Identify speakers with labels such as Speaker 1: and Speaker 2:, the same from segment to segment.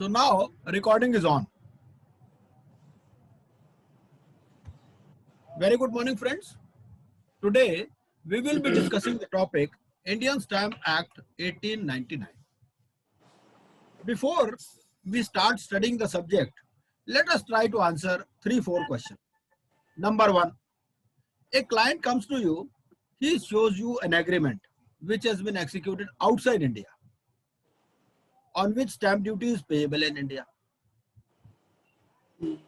Speaker 1: So now recording is on. Very good morning, friends. Today we will be discussing the topic Indian Stamp Act 1899. Before we start studying the subject, let us try to answer 3-4 questions. Number 1, a client comes to you, he shows you an agreement which has been executed outside India, on which stamp duty is payable in India. On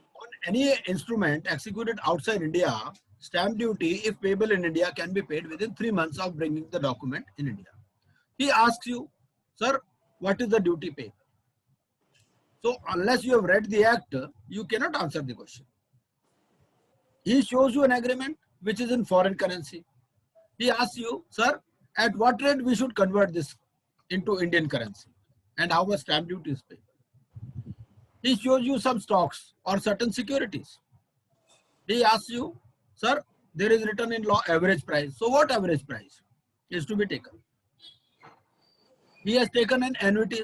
Speaker 1: any instrument executed outside India, stamp duty, if payable in India, can be paid within 3 months of bringing the document in India. He asks you, sir, what is the duty payable? So unless you have read the act, you cannot answer the question. He shows you an agreement which is in foreign currency. He asks you, sir, at what rate we should convert this into Indian currency and how much stamp duty is paid. He shows you some stocks or certain securities. He asks you, sir, there is written in law average price. So what average price is to be taken? He has taken an annuity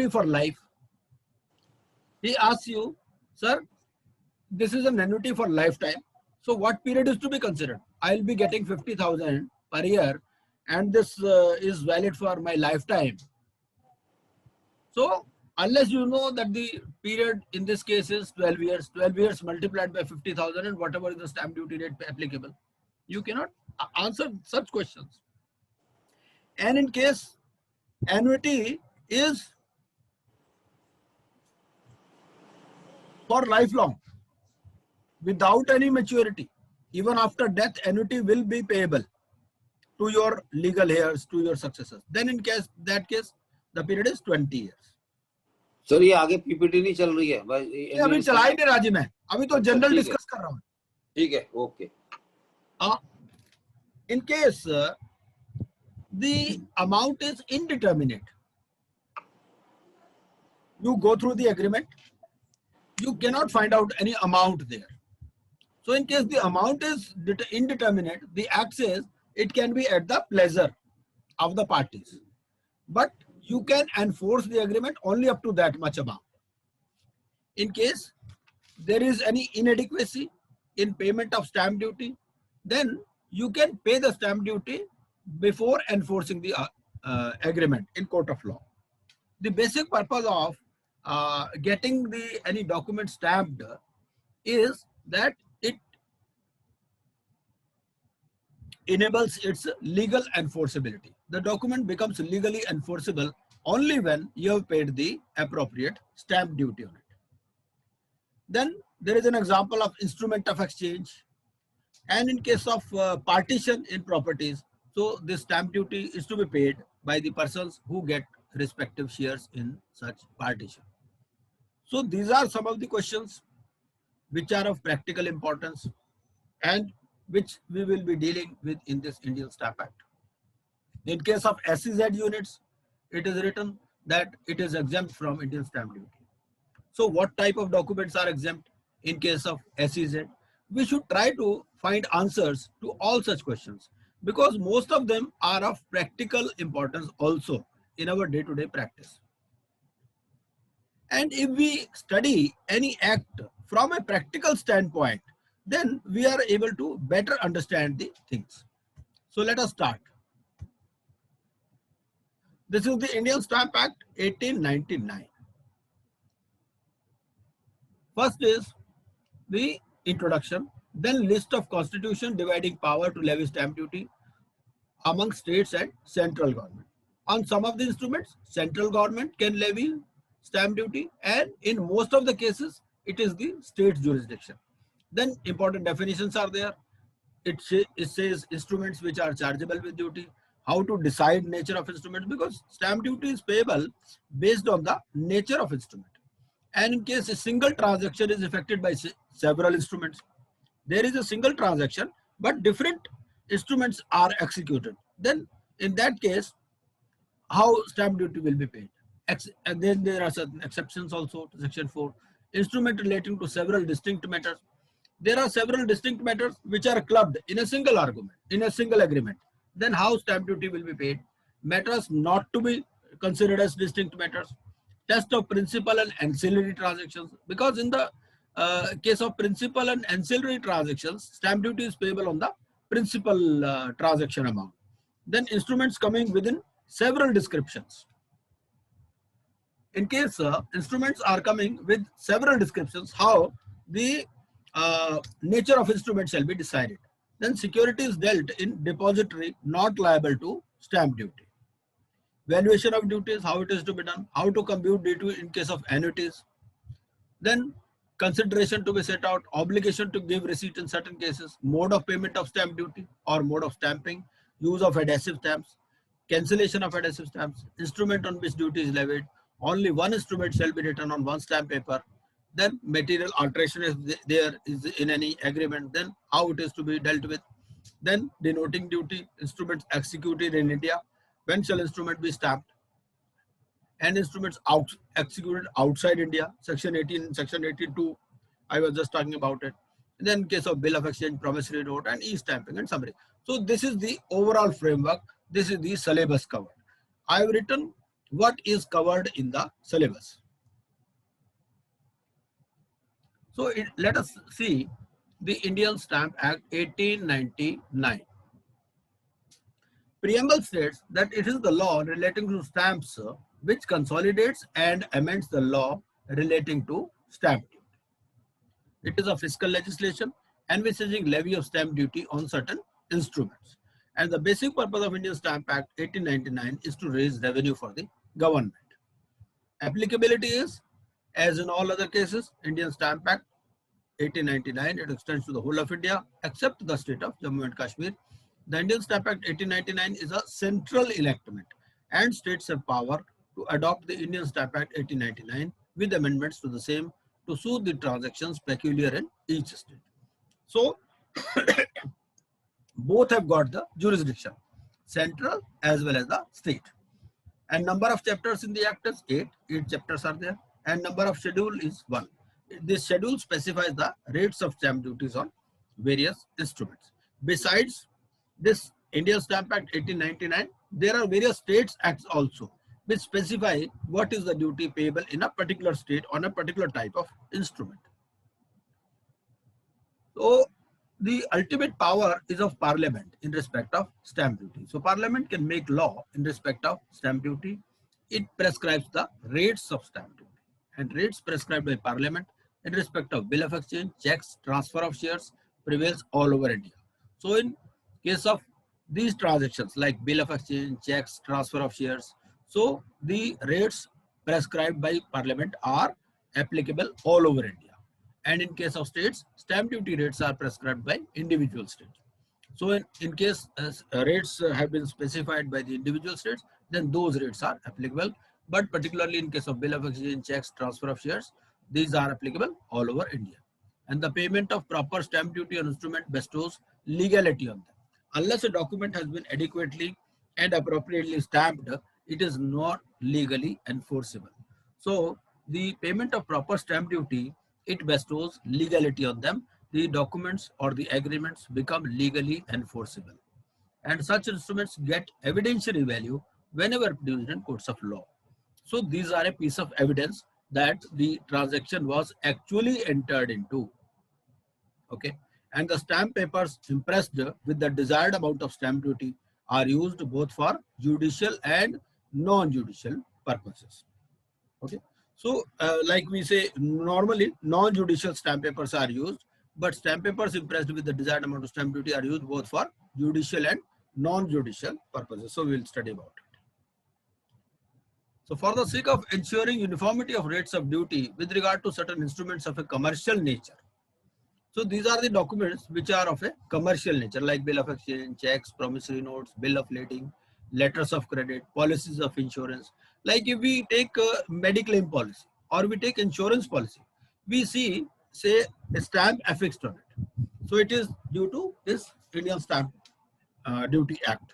Speaker 1: for life. He asks you, sir, this is an annuity for lifetime. So what period is to be considered? I'll be getting 50,000 per year and this is valid for my lifetime. So unless you know that the period in this case is 12 years multiplied by 50,000 and whatever is the stamp duty rate applicable, you cannot answer such questions. And in case annuity is for lifelong, without any maturity, even after death, annuity will be payable to your legal heirs, to your successors. Then in that case, the period is 20 years.
Speaker 2: Sir ये आगे PPT नहीं चल रही है
Speaker 1: अभी चला ही नहीं राजी मैं अभी तो जनरल डिस्कस कर रहा हूँ
Speaker 2: ठीक है okay
Speaker 1: in case the amount is indeterminate, you go through the agreement, you cannot find out any amount there. So in case the amount is indeterminate, the act says it can be at the pleasure of the parties, but you can enforce the agreement only up to that much amount. In case there is any inadequacy in payment of stamp duty, then you can pay the stamp duty before enforcing the agreement in court of law. The basic purpose of getting any document stamped is that it enables its legal enforceability. The document becomes legally enforceable only when you have paid the appropriate stamp duty on it. Then there is an example of instrument of exchange, and in case of partition in properties, so this stamp duty is to be paid by the persons who get respective shares in such partition. So these are some of the questions which are of practical importance and which we will be dealing with in this Indian Stamp Act. In case of SEZ units, it is written that it is exempt from Indian stamp duty. So what type of documents are exempt in case of SEZ? We should try to find answers to all such questions because most of them are of practical importance also in our day-to-day practice. And if we study any act from a practical standpoint, then we are able to better understand the things. So let us start. This is the Indian Stamp Act 1899. First is the introduction, then list of constitution dividing power to levy stamp duty among states and central government. On some of the instruments, central government can levy stamp duty, and in most of the cases, it is the state's jurisdiction. Then important definitions are there. It says instruments which are chargeable with duty, how to decide nature of instruments, because stamp duty is payable based on the nature of instrument. And in case a single transaction is effected by several instruments, there is a single transaction, but different instruments are executed. Then in that case, how stamp duty will be paid? And then there are certain exceptions also to Section 4. Instrument relating to several distinct matters. There are several distinct matters which are clubbed in a single argument, in a single agreement. Then how stamp duty will be paid? Matters not to be considered as distinct matters. test of principal and ancillary transactions, because in the case of principal and ancillary transactions, stamp duty is payable on the principal transaction amount. Then instruments coming within several descriptions. In case instruments are coming with several descriptions, how the nature of instrument shall be decided. Then security is dealt in depository not liable to stamp duty. Valuation of duties, how it is to be done, how to compute duty in case of annuities. Then consideration to be set out, obligation to give receipt in certain cases, mode of payment of stamp duty or mode of stamping, use of adhesive stamps, cancellation of adhesive stamps, instrument on which duty is levied, only one instrument shall be written on one stamp paper. Then material alteration is there is in any agreement, then how it is to be dealt with. Then denoting duty, instruments executed in India, when shall instrument be stamped, and instruments executed outside India, section 18, section 82, I was just talking about it. And then in case of bill of exchange, promissory note, and e-stamping and summary. So this is the overall framework. This is the syllabus covered. I have written what is covered in the syllabus. So let us see the Indian Stamp Act 1899. Preamble states that it is the law relating to stamps which consolidates and amends the law relating to stamp duty. It is a fiscal legislation envisaging levy of stamp duty on certain instruments. And the basic purpose of Indian Stamp Act 1899 is to raise revenue for the government. Applicability is, as in all other cases, Indian Stamp Act 1899, it extends to the whole of India except the state of Jammu and Kashmir. The Indian Stamp Act 1899 is a central enactment, and states have power to adopt the Indian Stamp Act 1899 with amendments to the same to suit the transactions peculiar in each state. So both have got the jurisdiction, central as well as the state. And number of chapters in the act is 8. 8 chapters are there, and number of schedule is 1. This schedule specifies the rates of stamp duties on various instruments. Besides this Indian Stamp Act 1899, there are various states acts also which specify what is the duty payable in a particular state on a particular type of instrument. So the ultimate power is of Parliament in respect of stamp duty. So Parliament can make law in respect of stamp duty. It prescribes the rates of stamp duty, and rates prescribed by Parliament in respect of bill of exchange, checks, transfer of shares prevails all over India. So in case of these transactions like bill of exchange, checks, transfer of shares, so the rates prescribed by Parliament are applicable all over India. And in case of states, stamp duty rates are prescribed by individual states. So in case rates have been specified by the individual states, then those rates are applicable. But particularly in case of bill of exchange, checks, transfer of shares, these are applicable all over India. And the payment of proper stamp duty on instrument bestows legality on them. Unless a document has been adequately and appropriately stamped, it is not legally enforceable. So the payment of proper stamp duty, it bestows legality on them. The documents or the agreements become legally enforceable. And such instruments get evidentiary value whenever produced in courts of law. So these are a piece of evidence that the transaction was actually entered into. Okay. And the stamp papers impressed with the desired amount of stamp duty are used both for judicial and non-judicial purposes. Okay. So like we say, normally non-judicial stamp papers are used, but stamp papers impressed with the desired amount of stamp duty are used both for judicial and non-judicial purposes. So we'll study about it. So for the sake of ensuring uniformity of rates of duty with regard to certain instruments of a commercial nature, so these are the documents which are of a commercial nature, like bill of exchange, checks, promissory notes, bill of lading, letters of credit, policies of insurance. Like if we take a Mediclaim policy or we take insurance policy, we see, say, a stamp affixed on it. So it is due to this Indian Stamp Duty Act.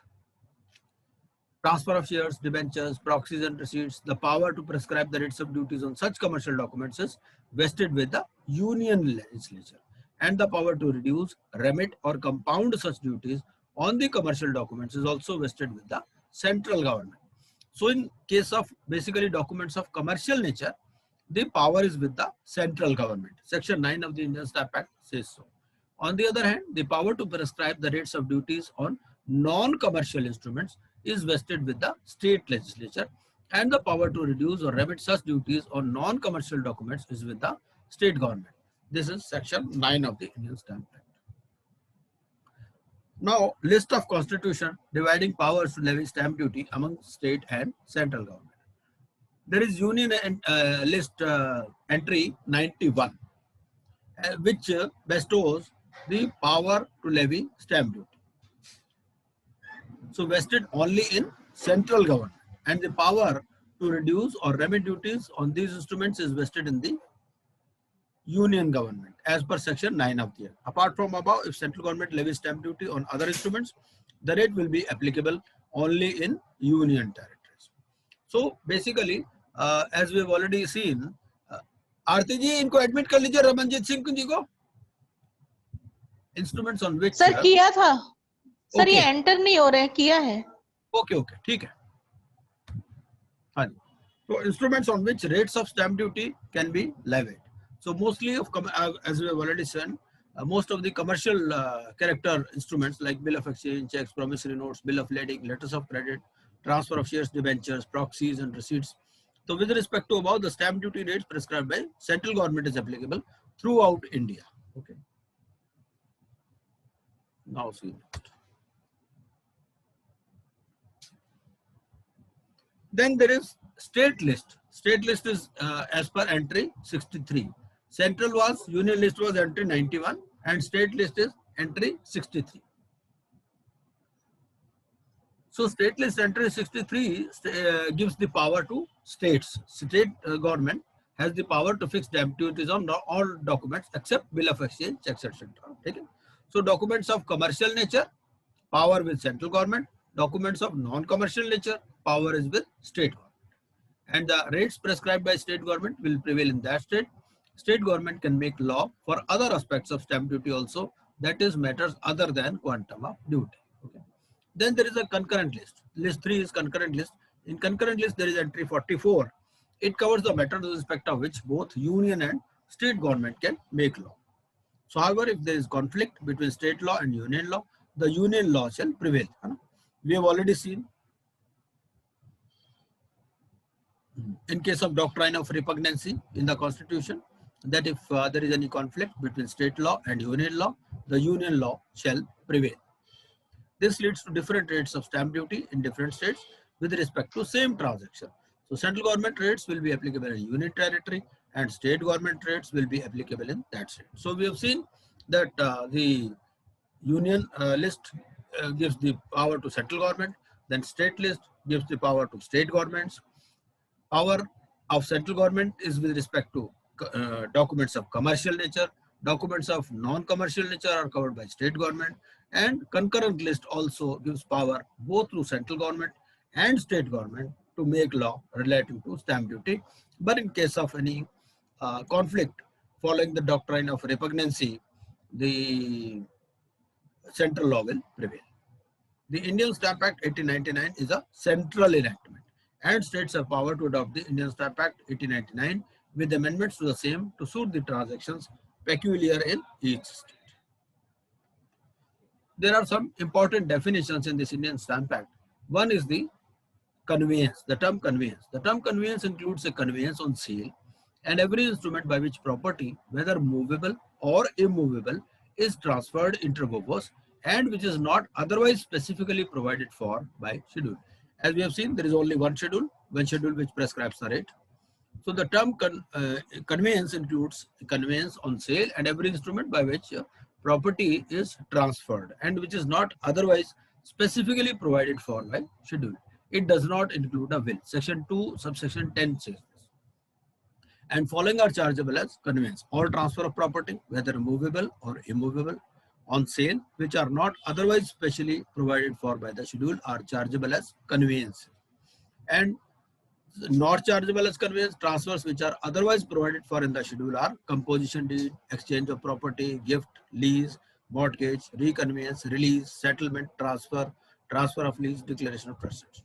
Speaker 1: Transfer of shares, debentures, proxies and receipts, the power to prescribe the rates of duties on such commercial documents is vested with the union legislature. And the power to reduce, remit or compound such duties on the commercial documents is also vested with the central government. So in case of basically documents of commercial nature, the power is with the central government. Section 9 of the Indian Stamp Act says so. On the other hand, the power to prescribe the rates of duties on non-commercial instruments is vested with the state legislature, and the power to reduce or remit such duties on non-commercial documents is with the state government. This is section 9 of the Indian Stamp Act. Now, list of constitution dividing powers to levy stamp duty among state and central government. There is Union list entry 91, which bestows the power to levy stamp duty. So vested only in central government, and the power to reduce or remit duties on these instruments is vested in the union government as per section 9 of the Act. Apart from above, if central government levies stamp duty on other instruments, the rate will be applicable only in union territories. So basically, as we have already seen, आरती जी इनको admit कर लीजिए रमनजीत सिंह जी को. Instruments on which
Speaker 3: sir किया था sir,
Speaker 1: Okay.
Speaker 3: ये enter नहीं हो रहे हैं, किया है.
Speaker 1: ओके ठीक है. हाँ जी. So instruments on which rates of stamp duty can be levied. So mostly of as we have already said, most of the commercial character instruments like bill of exchange, checks, promissory notes, bill of lading, letters of credit, transfer of shares, debentures, proxies and receipts. So with respect to above, the stamp duty rates prescribed by central government is applicable throughout India. Okay. Now see next. Then there is state list. State list is as per entry 63. Central was, union list was entry 91 and state list is entry 63. So state list entry 63 gives the power to states. State government has the power to fix stamp duties on all documents except bill of exchange, checks, etc. Okay. So documents of commercial nature, power with central government. Documents of non-commercial nature, power is with state government. And the rates prescribed by state government will prevail in that state. State government can make law for other aspects of stamp duty also, that is matters other than quantum of duty. Okay. Then there is a concurrent list. List 3 is concurrent list. In concurrent list there is entry 44. It covers the matters with respect of which both union and state government can make law. So however, if there is conflict between state law and union law, the union law shall prevail. We have already seen in case of doctrine of repugnancy in the constitution that if there is any conflict between state law and union law, the union law shall prevail. This leads to different rates of stamp duty in different states with respect to same transaction. So central government rates will be applicable in union territory and state government rates will be applicable in that state. So we have seen that the union list gives the power to central government, then state list gives the power to state governments. Power of central government is with respect to documents of commercial nature. Documents of non-commercial nature are covered by state government, and concurrent list also gives power both to central government and state government to make law relating to stamp duty. But in case of any conflict following the doctrine of repugnancy, the central law will prevail. The Indian Stamp Act 1899 is a central enactment, and states have power to adopt the Indian Stamp Act 1899 with amendments to the same to suit the transactions peculiar in each state. There are some important definitions in this Indian Stamp Act. One is the conveyance, the term conveyance. The term conveyance includes a conveyance on sale and every instrument by which property, whether movable or immovable, is transferred inter vivos and which is not otherwise specifically provided for by schedule. As we have seen, there is only one schedule which prescribes the rate. So the term conveyance includes conveyance on sale and every instrument by which property is transferred and which is not otherwise specifically provided for by schedule. It does not include a will. Section 2, subsection 10 says this. And following are chargeable as conveyance. All transfer of property, whether movable or immovable, on sale, which are not otherwise specially provided for by the schedule, are chargeable as conveyance. And not chargeable as conveyance, transfers which are otherwise provided for in the schedule are composition deed, exchange of property, gift, lease, mortgage, reconveyance, release, settlement, transfer, transfer of lease, declaration of trust.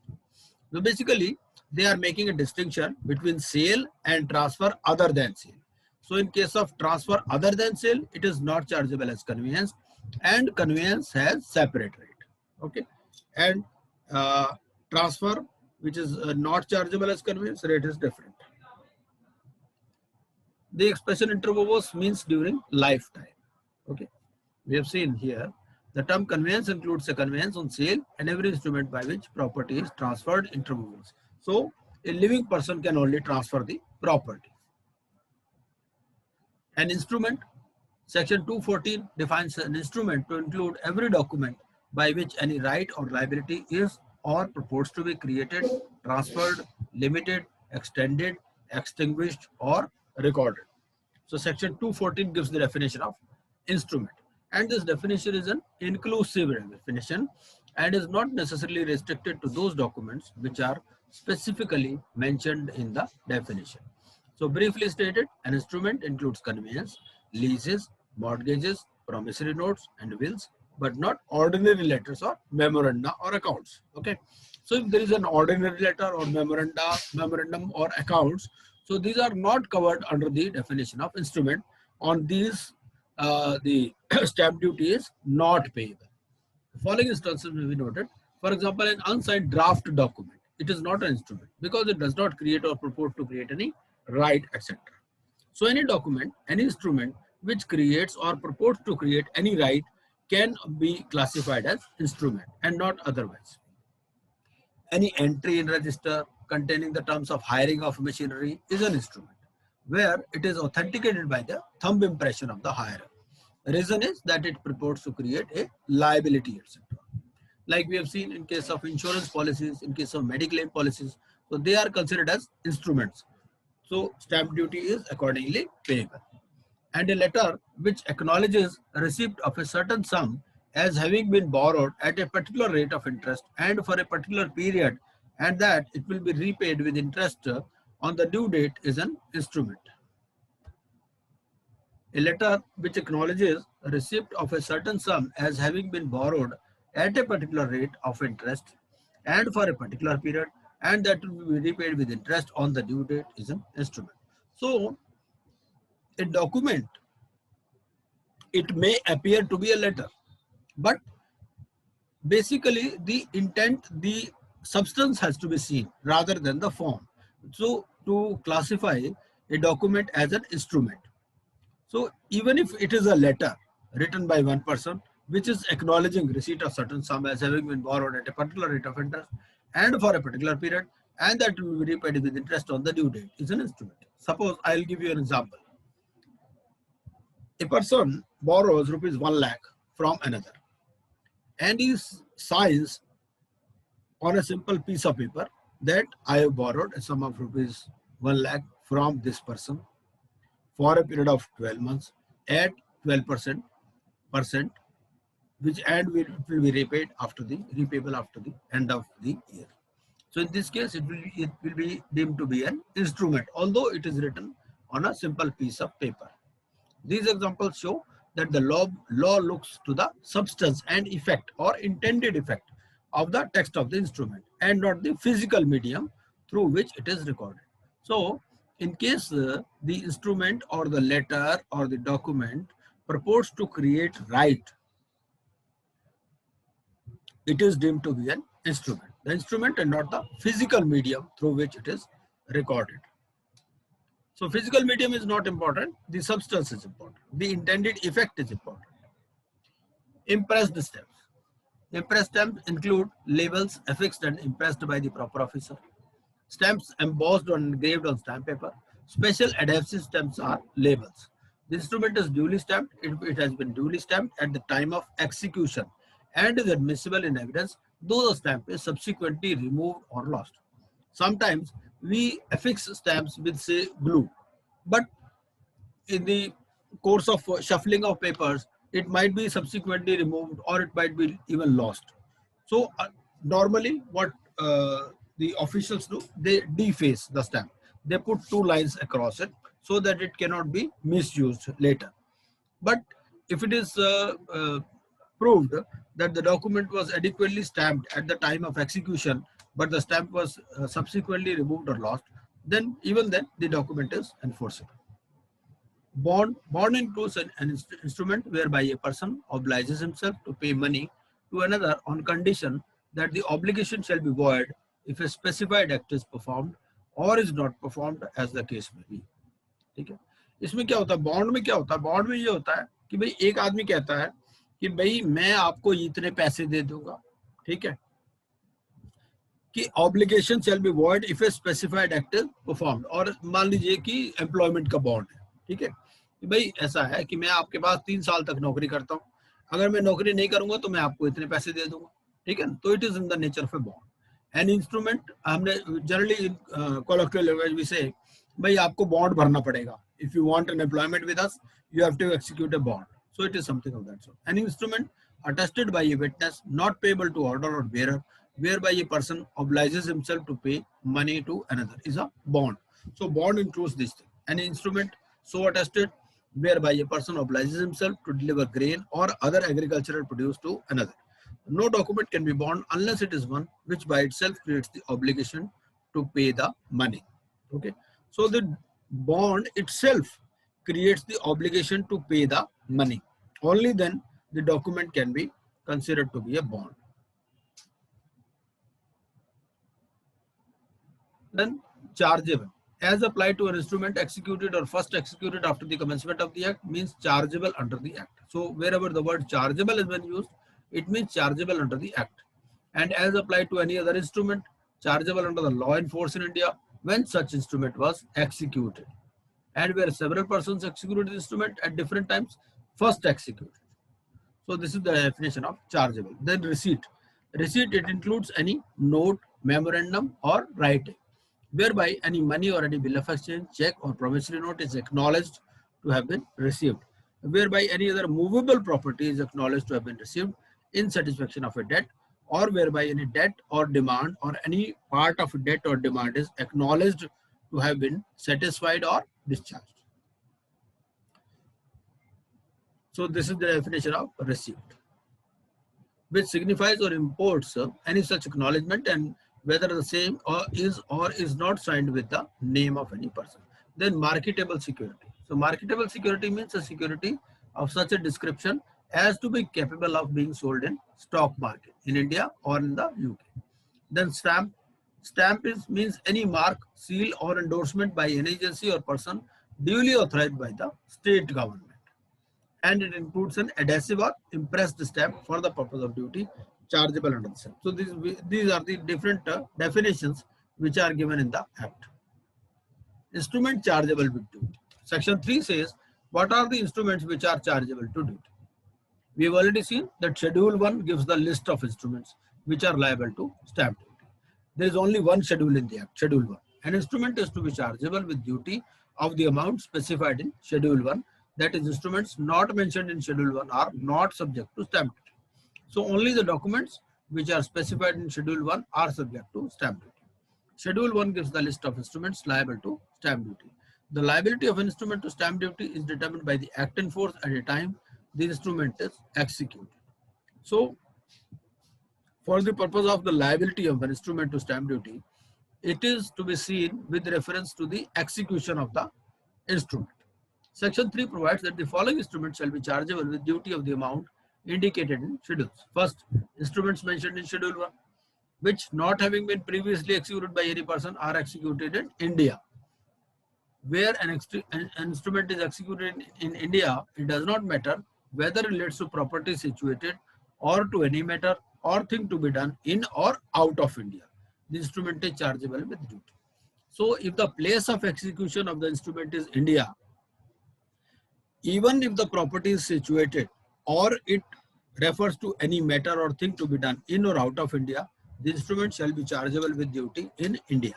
Speaker 1: So basically, they are making a distinction between sale and transfer other than sale. So in case of transfer other than sale, it is not chargeable as conveyance, and conveyance has separate rate. Okay, and transfer, which is not chargeable as conveyance, rate is different. The expression inter vivos means during lifetime. Okay, we have seen here the term conveyance includes a conveyance on sale and every instrument by which property is transferred inter vivos. So a living person can only transfer the property. An instrument, section 214 defines an instrument to include every document by which any right or liability is or purports to be created, transferred, limited, extended, extinguished, or recorded. So section 214 gives the definition of instrument, and this definition is an inclusive definition and is not necessarily restricted to those documents which are specifically mentioned in the definition. So briefly stated, an instrument includes conveyance, leases, mortgages, promissory notes, and wills, but not ordinary letters or memoranda or accounts. Okay, so if there is an ordinary letter or memorandum or accounts, so these are not covered under the definition of instrument. On these, the stamp duty is not payable. The following instances may be noted. For example, an unsigned draft document. It is not an instrument because it does not create or purport to create any right, etc. So any document, any instrument which creates or purports to create any right can be classified as instrument and not otherwise. Any entry in register containing the terms of hiring of machinery is an instrument, where it is authenticated by the thumb impression of the hirer. The reason is that it purports to create a liability, etc. Like we have seen in case of insurance policies, in case of mediclaim policies, so they are considered as instruments. So stamp duty is accordingly payable. And a letter which acknowledges receipt of a certain sum as having been borrowed at a particular rate of interest and for a particular period, and that it will be repaid with interest on the due date is an instrument. A letter which acknowledges receipt of a certain sum as having been borrowed at a particular rate of interest and for a particular period, and that will be repaid with interest on the due date is an instrument. So a document, it may appear to be a letter, but basically the intent, the substance has to be seen rather than the form. So to classify a document as an instrument, so even if it is a letter written by one person which is acknowledging receipt of certain sum as having been borrowed at a particular rate of interest and for a particular period, and that will be repaid with interest on the due date, is an instrument. Suppose I'll give you an example. A person borrows rupees 1 lakh from another, and he signs on a simple piece of paper that I have borrowed a sum of rupees 1 lakh from this person for a period of 12 months at 12%, which and will be repaid after the repayable after the end of the year. So in this case, it will be deemed to be an instrument, although it is written on a simple piece of paper. These examples show that the law looks to the substance and effect or intended effect of the text of the instrument and not the physical medium through which it is recorded. So in case the instrument or the letter or the document purports to create right, it is deemed to be an instrument. The instrument and not the physical medium through which it is recorded. So physical medium is not important, the substance is important. The intended effect is important. Impressed stamps. Impressed stamps include labels affixed and impressed by the proper officer, stamps embossed or engraved on stamp paper. Special adhesive stamps are labels. The instrument is duly stamped. It has been duly stamped at the time of execution and is admissible in evidence, though the stamp is subsequently removed or lost. Sometimes we affix stamps with, say, glue, but in the course of shuffling of papers, it might be subsequently removed or it might be even lost. So normally what the officials do, they deface the stamp. They put 2 lines across it so that it cannot be misused later. But if it is proved that the document was adequately stamped at the time of execution, but the stamp was subsequently removed or lost, then even then the document is enforceable. Bond includes an instrument whereby a person obliges himself to pay money to another on condition that the obligation shall be void if a specified act is performed or is not performed as the case may be. ठीक है, इसमें क्या होता है, bond में क्या होता है, बॉन्ड में ये होता है कि भाई एक आदमी कहता है कि भाई मैं आपको इतने पैसे दे दूंगा, ठीक है, कि obligation shall be void if a specified act is performed, और मान लीजिए कि एम्प्लॉयमेंट का बॉन्ड है, ठीक है, कि भाई ऐसा है कि मैं आपके पास 3 साल तक नौकरी करता हूँ, अगर मैं नौकरी नहीं करूंगा तो मैं आपको इतने पैसे दे दूंगा, ठीक है, तो it is in the nature of a bond. An instrument, हमने जनरली कॉलोक्वियल लैंग्वेज में से भाई आपको बॉन्ड भरना पड़ेगा, if you want an employment with us you have to execute a bond, so it is something of that sort. An instrument attested by a witness not payable to order or bearer whereby a person obliges himself to pay money to another is a bond. So bond includes this thing. An instrument so attested whereby a person obliges himself to deliver grain or other agricultural produce to another. No document can be bond unless it is one which by itself creates the obligation to pay the money. Okay, so the bond itself creates the obligation to pay the money. Only then the document can be considered to be a bond. Then chargeable, as applied to an instrument executed or first executed after the commencement of the act, means chargeable under the act. So wherever the word chargeable has been used, it means chargeable under the act. And as applied to any other instrument, chargeable under the law in force in India when such instrument was executed. And where several persons executed the instrument at different times, first executed. So this is the definition of chargeable. Then receipt. Receipt, it includes any note, memorandum or writing whereby any money or any bill of exchange, check or promissory note is acknowledged to have been received, whereby any other movable property is acknowledged to have been received in satisfaction of a debt, or whereby any debt or demand or any part of a debt or demand is acknowledged to have been satisfied or discharged. So this is the definition of receipt, which signifies or imports any such acknowledgement and whether the same is not signed with the name of any person. Then marketable security. So marketable security means a security of such a description as to be capable of being sold in stock market in India or in the UK. Then stamp. Stamp means any mark, seal or endorsement by an agency or person duly authorized by the state government. And it includes an adhesive or impressed stamp for the purpose of duty chargeable under the stamp. So these are the different definitions which are given in the Act. Instrument chargeable with duty. Section 3 says, what are the instruments which are chargeable to duty? We have already seen that Schedule 1 gives the list of instruments which are liable to stamp duty. There is only one schedule in the Act, Schedule 1. An instrument is to be chargeable with duty of the amount specified in Schedule 1. That is, instruments not mentioned in Schedule 1 are not subject to stamp duty. So only the documents which are specified in Schedule 1 are subject to stamp duty. Schedule 1 gives the list of instruments liable to stamp duty. The liability of an instrument to stamp duty is determined by the act in force at a time the instrument is executed. So for the purpose of the liability of an instrument to stamp duty, it is to be seen with reference to the execution of the instrument. Section 3 provides that the following instruments shall be chargeable with duty of the amount indicated in schedules. First, instruments mentioned in Schedule 1, which not having been previously executed by any person are executed in India. Where an instrument is executed in India, it does not matter whether it relates to property situated or to any matter or thing to be done in or out of India. The instrument is chargeable with duty. So if the place of execution of the instrument is India, even if the property is situated or it refers to any matter or thing to be done in or out of India, the instrument shall be chargeable with duty in India.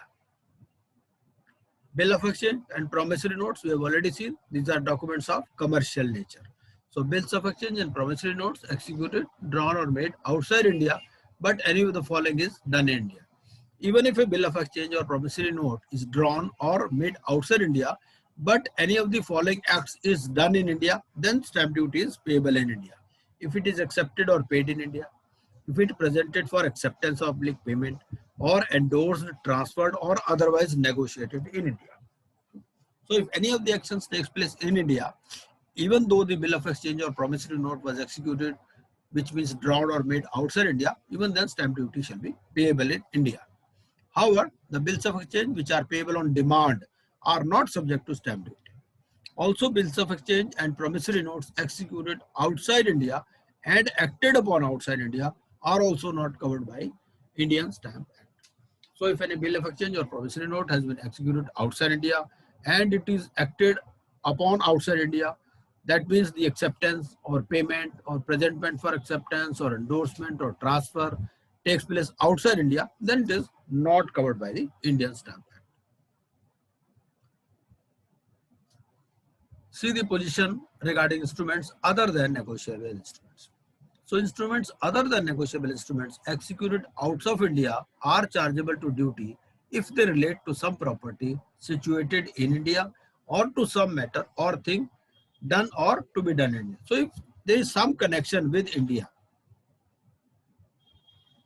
Speaker 1: Bill of exchange and promissory notes, we have already seen. These are documents of commercial nature. So bills of exchange and promissory notes executed, drawn or made outside India, but any of the following is done in India. Even if a bill of exchange or promissory note is drawn or made outside India, but any of the following acts is done in India, then stamp duty is payable in India. If it is accepted or paid in India, if it presented for acceptance of public payment or endorsed, transferred, or otherwise negotiated in India. So if any of the actions takes place in India, even though the bill of exchange or promissory note was executed, which means drawn or made outside India, even then stamp duty shall be payable in India. However, the bills of exchange which are payable on demand are not subject to stamp duty. Also, bills of exchange and promissory notes executed outside India and acted upon outside India are also not covered by Indian Stamp Act. So if any bill of exchange or promissory note has been executed outside India and it is acted upon outside India, that means the acceptance or payment or presentment for acceptance or endorsement or transfer takes place outside India, then it is not covered by the Indian Stamp Act. See the position regarding instruments other than negotiable instruments. So instruments other than negotiable instruments executed outside of India are chargeable to duty if they relate to some property situated in India or to some matter or thing done or to be done in India. So if there is some connection with India,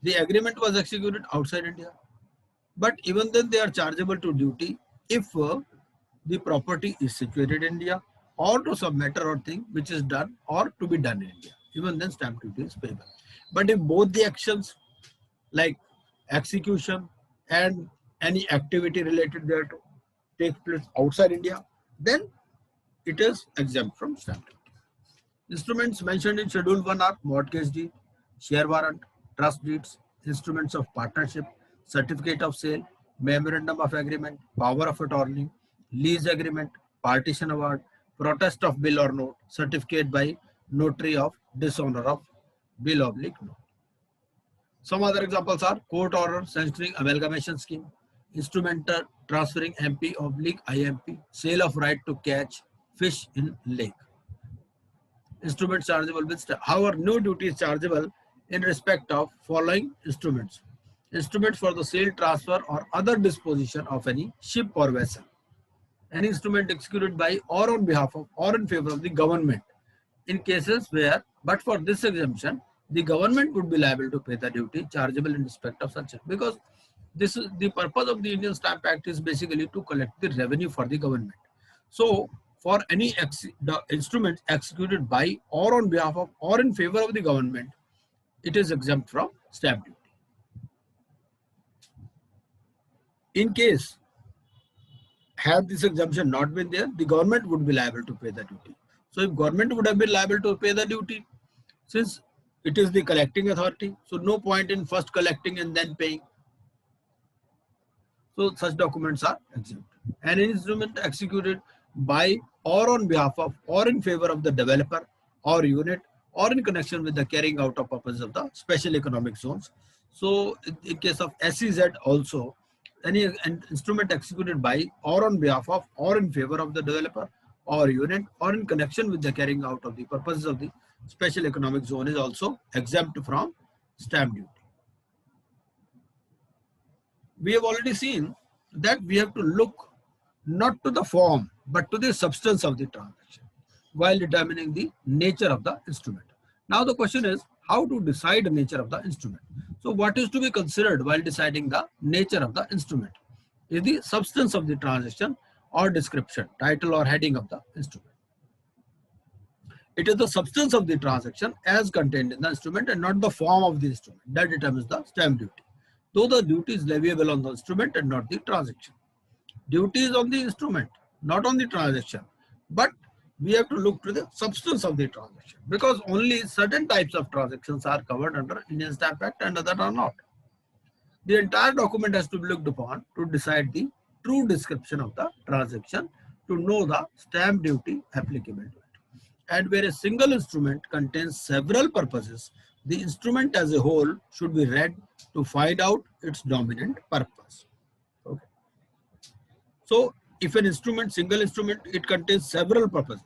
Speaker 1: the agreement was executed outside India, but even then they are chargeable to duty if the property is situated in India or to some matter or thing which is done or to be done in India. Even then stamp duty is payable. But if both the actions like execution and any activity related thereto takes place outside India, then it is exempt from stamp duty. Instruments mentioned in Schedule 1 are mortgage deed, share warrant, trust deeds, instruments of partnership, certificate of sale, memorandum of agreement, power of attorney, lease agreement, partition award, protest of bill or note, certificate by notary of dishonor of bill oblique note. Some other examples are court order sanctioning amalgamation scheme, instrumental transferring MP oblique IMP, sale of right to catch fish in lake. Instruments chargeable with stamp. However, no duty is chargeable in respect of following instruments. Instruments for the sale, transfer, or other disposition of any ship or vessel. An instrument executed by or on behalf of or in favor of the government. In cases where, but for this exemption, the government would be liable to pay the duty chargeable in respect of such. Because this is the purpose of the Indian Stamp Act is basically to collect the revenue for the government. So for any the instruments executed by or on behalf of or in favor of the government, it is exempt from stamp duty. In case, had this exemption not been there, the government would be liable to pay the duty. So if government would have been liable to pay the duty, since it is the collecting authority, so no point in first collecting and then paying. So such documents are exempt. An instrument executed by or on behalf of or in favor of the developer or unit or in connection with the carrying out of purposes of the special economic zones. So in case of SEZ also, any instrument executed by or on behalf of or in favor of the developer or unit or in connection with the carrying out of the purposes of the special economic zone is also exempt from stamp duty. We have already seen that we have to look not to the form but to the substance of the transaction while determining the nature of the instrument. Now the question is how to decide the nature of the instrument. So what is to be considered while deciding the nature of the instrument? Is the substance of the transaction or description, title or heading of the instrument. It is the substance of the transaction as contained in the instrument and not the form of the instrument that determines the stamp duty. Though the duty is leviable on the instrument and not the transaction. Duty is on the instrument, not on the transaction. But we have to look to the substance of the transaction because only certain types of transactions are covered under Indian Stamp Act and others are not. The entire document has to be looked upon to decide the true description of the transaction to know the stamp duty applicable to it. And where a single instrument contains several purposes, the instrument as a whole should be read to find out its dominant purpose. Okay. So if an instrument, single instrument, it contains several purposes.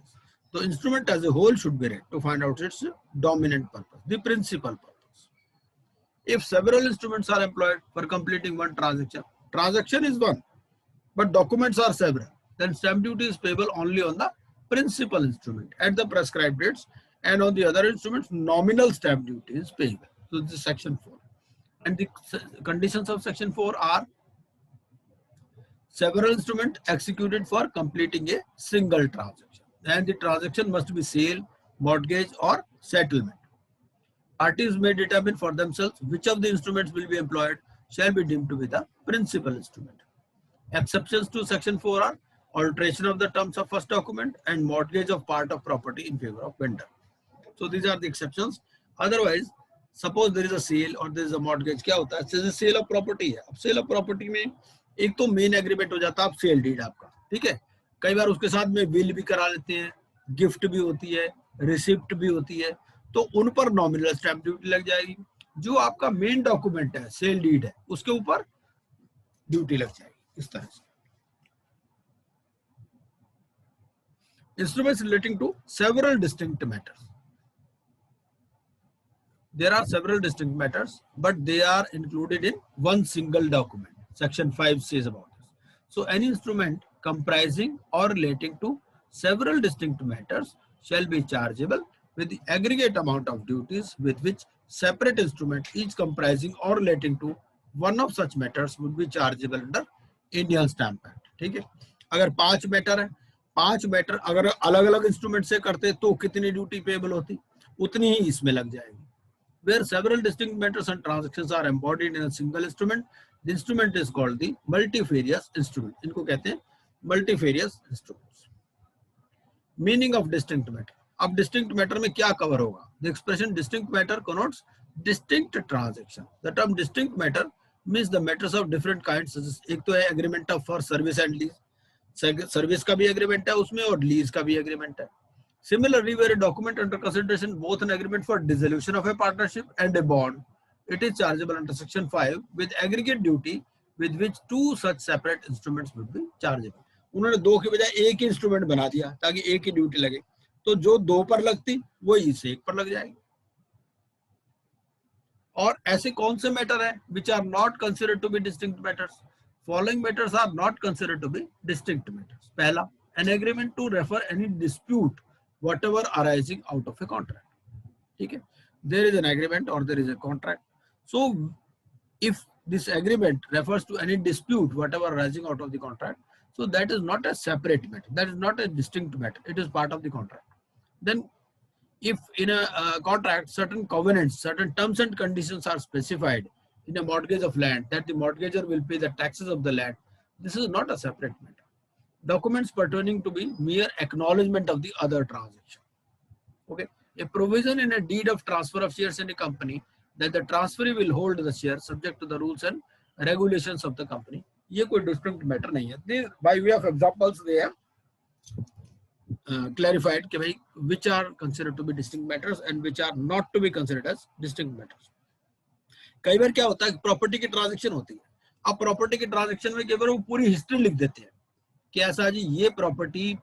Speaker 1: The instrument as a whole should be read to find out its dominant purpose, the principal purpose. If several instruments are employed for completing one transaction, transaction is one, but documents are several, then stamp duty is payable only on the principal instrument at the prescribed rates, and on the other instruments, nominal stamp duty is payable. So this is section 4. And the conditions of section 4 are several instruments executed for completing a single transaction. And the transaction must be sale, mortgage or settlement. Parties may determine for themselves which of the instruments will be employed shall be deemed to be the principal instrument. Exceptions to section 4 are alteration of the terms of first document and mortgage of part of property in favor of vendor. So these are the exceptions. Otherwise, suppose there is a sale or there is a mortgage, क्या होता है? जैसे cell of property है, अब cell of property में एक तो main agreement हो जाता है, आप सेल डीड आपका, ठीक है. कई बार उसके साथ में बिल भी करा लेते हैं, गिफ्ट भी होती है, रिसिप्ट भी होती है, तो उन पर नॉमिनल स्टैंप ड्यूटी लग जाएगी. जो आपका मेन डॉक्यूमेंट है, सेल डीड है, उसके ऊपर ड्यूटी लग जाएगी. इस तरह से instruments relating to several distinct matters. There are several distinct matters, but they are included in one single document. Section 5 says about this. So any instrument comprising or relating to several distinct matters shall be chargeable with the aggregate amount of duties with which separate instrument each comprising or relating to one of such matters would be chargeable under Indian Stamp Act. ठीक है. अगर 5 matter है, 5 matter अगर अलग अलग instrument से करते तो कितनी ड्यूटी पेबल होती, उतनी ही इसमें लग जाएगी. Where several distinct matters and transactions are embodied in a single instrument, the instrument is called the multifarious instrument. इनको कहते हैं multifarious instruments. Meaning of distinct matter. अब distinct matter में क्या cover होगा? The expression distinct matter connotes distinct transaction. The term distinct matter means the matters of different kinds. एक तो है agreement of for service and lease. Service का भी agreement है उसमें और लीज का भी एग्रीमेंट है. Similarly, where a document under consideration both an agreement for dissolution of a partnership and a bond, it is chargeable under section 5 with aggregate duty with which two such separate instruments would be chargeable. उन्होंने दो की बजाय एक ही instrument बना दिया ताकि एक ही duty लगे, तो जो दो पर लगती वो इसे एक पर लग जाएगी. और ऐसे कौन से मैटर हैं which are not considered to be distinct matters? Following matters are not considered to be distinct matters. पहला, an agreement to refer any dispute whatever arising out of a contract. ठीक है, there is an agreement or there is a contract. So if this agreement refers to any dispute whatever arising out of the contract, so that is not a separate matter, that is not a distinct matter, it is part of the contract. Then if in a contract certain covenants, certain terms and conditions are specified in a mortgage of land that the mortgagor will pay the taxes of the land, this is not a separate matter. Documents pertaining to be mere acknowledgement of the other transaction. Okay, a provision in a deed of transfer of shares in a company that the transferee will hold the shares subject to the rules and regulations of the company. ये कोई distinct matter नहीं है. By way of examples they have clarified कि भाई which are considered to be distinct matters and which are not to be considered as distinct matters. कई बार क्या होता है, प्रॉपर्टी की ट्रांजैक्शन होती है. अब प्रॉपर्टी की ट्रांजैक्शन में कई बार वो पूरी हिस्ट्री लिख देते हैं कि ऐसा जी ये प्रॉपर्टी,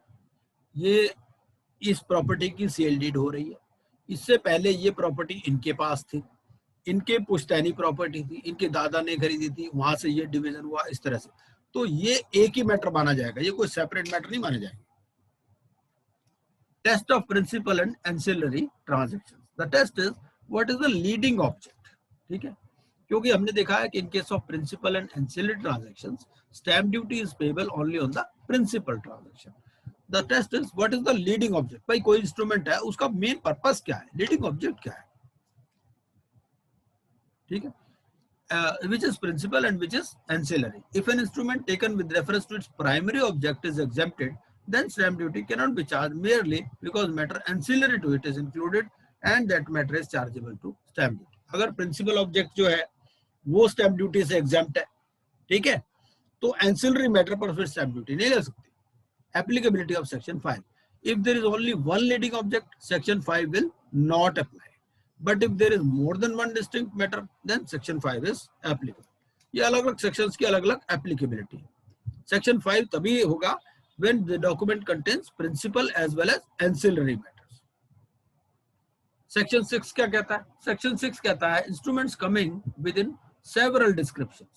Speaker 1: ये इस प्रॉपर्टी की सेल डीड हो रही है, इससे पहले ये प्रॉपर्टी इनके पास थी, इनके पुश्तैनी प्रॉपर्टी थी, इनके दादा ने खरीदी थी, वहां से ये डिवीजन हुआ, इस तरह से. तो ये एक ही मैटर माना जाएगा, ये कोई सेपरेट मैटर नहीं माने जाएंगे. Test of principal and ancillary transactions. The test is what is the leading object. ठीक है, क्योंकि हमने देखा है कि in case of principal and ancillary transactions stamp duty is payable only on the principal transaction. The test is what is the leading object. भाई कोई instrument है, उसका मेन पर्पस क्या है, लीडिंग ऑब्जेक्ट क्या है. ठीक है, which is principal and which is ancillary. If an instrument taken with reference to its primary object is exempted, then stamp duty cannot be charged merely because matter ancillary to it is included and that matter is chargeable to stamp duty. अगर principal object जो है वो stamp duty से exempt है, ठीक है, तो ancillary matter पर फिर stamp duty नहीं ले सकती. Applicability of section 5. If there is only one leading object, section 5 will not apply. But if there is more than one distinct matter, then section 5 is applicable. ये अलग अलग sections की अलग अलग applicability. Section 5 तभी होगा when the document contains principal as well as ancillary matters. Section 6 क्या कहता है? Section 6 कहता है instruments coming within several descriptions,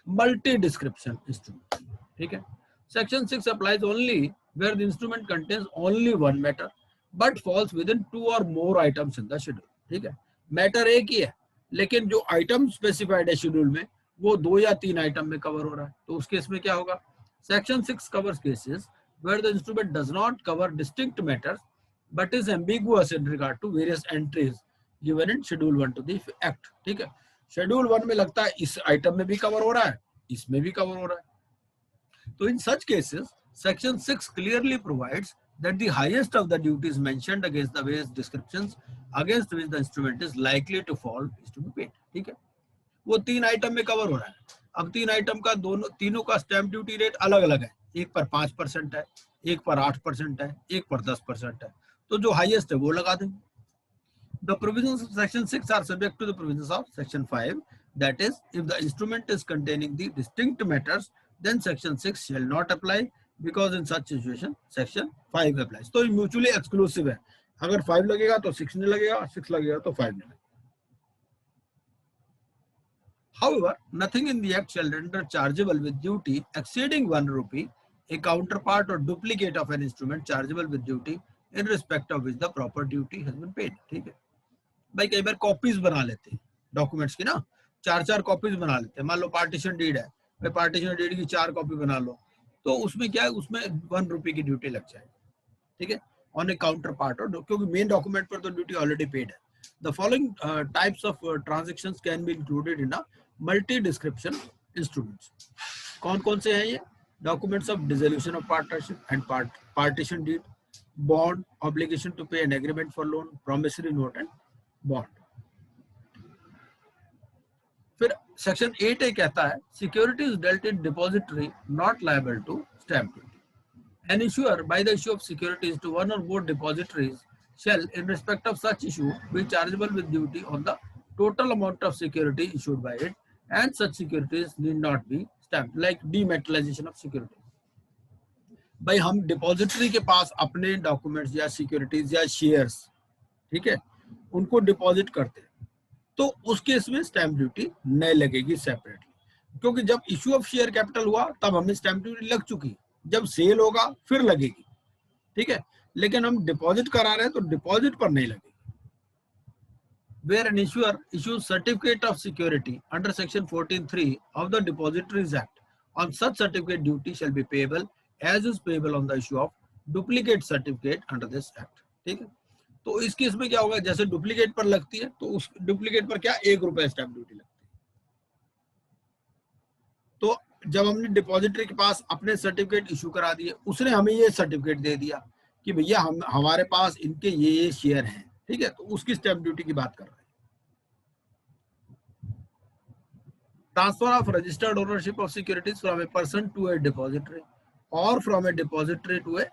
Speaker 1: multi-description instruments. ठीक है? Section 6 applies only where the instrument contains only one matter but falls within two or more items in the schedule. ठीक है, matter एक ही है लेकिन जो आइटम स्पेसिफाइड है शेड्यूल में वो 2 या 3 आइटम में कवर हो रहा है, तो उस केस में क्या होगा? Section 6 covers cases where the instrument does not cover distinct matters but is ambiguous in regard to various entries given in schedule 1 to the act. ठीक है, शेड्यूल 1 में लगता है इस आइटम में भी कवर हो रहा है, इसमें भी कवर हो रहा है, तो in such cases section 6 clearly provides that the highest of the duties mentioned against the various descriptions against which the instrument is likely to fall is to be paid। ठीक है, वो 3 आइटम में cover हो रहा है। अब 3 item का तीनों का स्टैंप ड्यूटी रेट अलग अलग है, एक पर 5% है, एक पर 8% है, एक पर 10% है, तो जो हाईएस्ट है वो लगा देंगे। The provisions of section 6 are subject to the provisions of section 5, that is, if the instrument is containing the distinct matters, then section 6 shall not apply, because in such situation section 5 applies। तो mutually exclusive है, अगर 5 लगेगा तो 6 नहीं लगेगा, 6 लगेगा तो 5 नहीं लगेगा। However, nothing in the act shall render chargeable with duty exceeding 1 rupee a counterpart or duplicate of an instrument chargeable with duty in respect of which the proper duty has been paid। ठीक है भाई, कई बार copies बना लेते हैं documents की ना, 4 copies बना लेते हैं। मान लो पार्टीशन डीड है, भाई पार्टीशन डीड की 4 कॉपी बना लो, तो उसमें क्या है, उसमें 1 रुपए की ड्यूटी लग जाएगी। ठीक है, ऑन ए काउंटर पार्ट, और क्योंकि मेन डॉक्यूमेंट पर तो ड्यूटी ऑलरेडी पेड है। The following types of transactions can be included in a multi description instruments. कौन कौन से हैं ये? Documents of dissolution of partnership and partition deed, bond, obligation to pay an agreement for loan, promissory note and bond. फिर section 8A कहता है securities dealt in depository not liable to stamp duty. An issuer by the issue of securities to one और मोर depositories shall in respect of such issue be chargeable with duty on the total amount of security issued by it, and such securities need not be stamped, like dematerialization of security। भाई हम depository के पास अपने documents या securities या shares, ठीक है, उनको deposit करते हैं, तो उस केस में स्टैंप ड्यूटी नहीं लगेगी सेपरेटली, क्योंकि जब इश्यू ऑफ शेयर कैपिटल हुआ तब हमें स्टैंप ड्यूटी लग चुकी, जब सेल होगा फिर लगेगी। ठीक है, लेकिन हम डिपॉजिट करा रहे हैं तो डिपॉजिट पर नहीं लगेगी। Where an issuer issues certificate of security under section 14(3) of the Depositories Act, on such certificate duty shall be payable as is payable on the issue of duplicate certificate under this act। ठीक है, तो इस case में क्या होगा, जैसे duplicate पर लगती है तो उस डुप्लीकेट पर क्या 1 रुपए स्टैंप ड्यूटी लगती है। तो जब हमने डिपॉजिटरी के पास अपने सर्टिफिकेट इशू करा दिए, उसने हमें ये सर्टिफिकेट दे दिया कि भैया हमारे पास इनके ये शेयर हैं, ठीक है, तो उसकी स्टैंप ड्यूटी की बात कर रहे हैं। Transfer of registered ownership of securities from a person to a depository or from a depository to a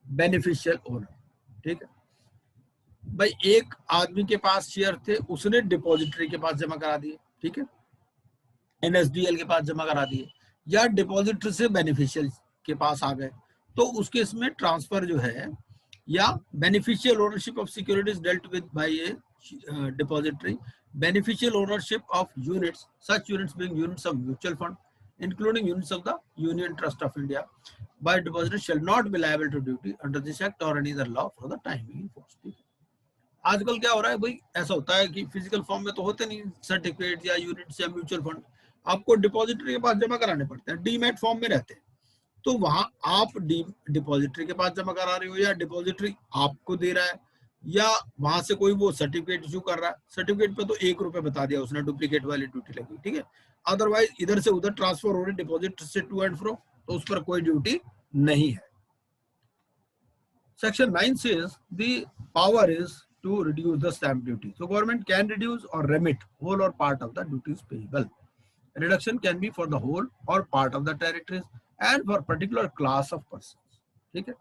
Speaker 1: beneficial owner. ठीक है भाई, एक आदमी के पास शेयर थे, उसने डिपॉजिटरी के पास जमा करा दिए, ठीक है, एनएसडीएल के पास जमा करा दिए, या डिपॉजिटरी से बेनिफिशियल के पास आ गए, तो उस केस में ट्रांसफर जो है, या beneficial ownership of securities dealt with by a depository, beneficial ownership of units, such units being units of mutual fund, including units of the Union Trust of India, by depositors shall not be liable to duty under this act or any other law for the time being enforced। आजकल क्या हो रहा है भाई, ऐसा होता है कि फिजिकल फॉर्म में तो होते नहीं सर्टिफिकेट या यूनिट्स या म्यूचुअल फंड, आपको डिपॉजिटरी के पास जमा कराने पड़ते हैं, डीमैट फॉर्म में रहते हैं, तो वहां आप डिपॉजिटरी के पास जमा करा रहे हो या डिपॉजिटरी आपको दे रहा है, या वहां से कोई वो सर्टिफिकेट इशू कर रहा है, सर्टिफिकेट पे तो 1 रुपए बता दिया उसने, डुप्लीकेट वाली ड्यूटी लगी। ठीक है, अदरवाइज इधर से उधर ट्रांसफर हो रही डिपॉजिट से टू एंड फ्रो, तो उस पर कोई ड्यूटी नहीं है। Section 9 says the power is to reduce the stamp duty, so government can reduce or remit whole or part of the duties payable। Reduction can be for the whole or part of the territories and for particular class of persons। ठीक है,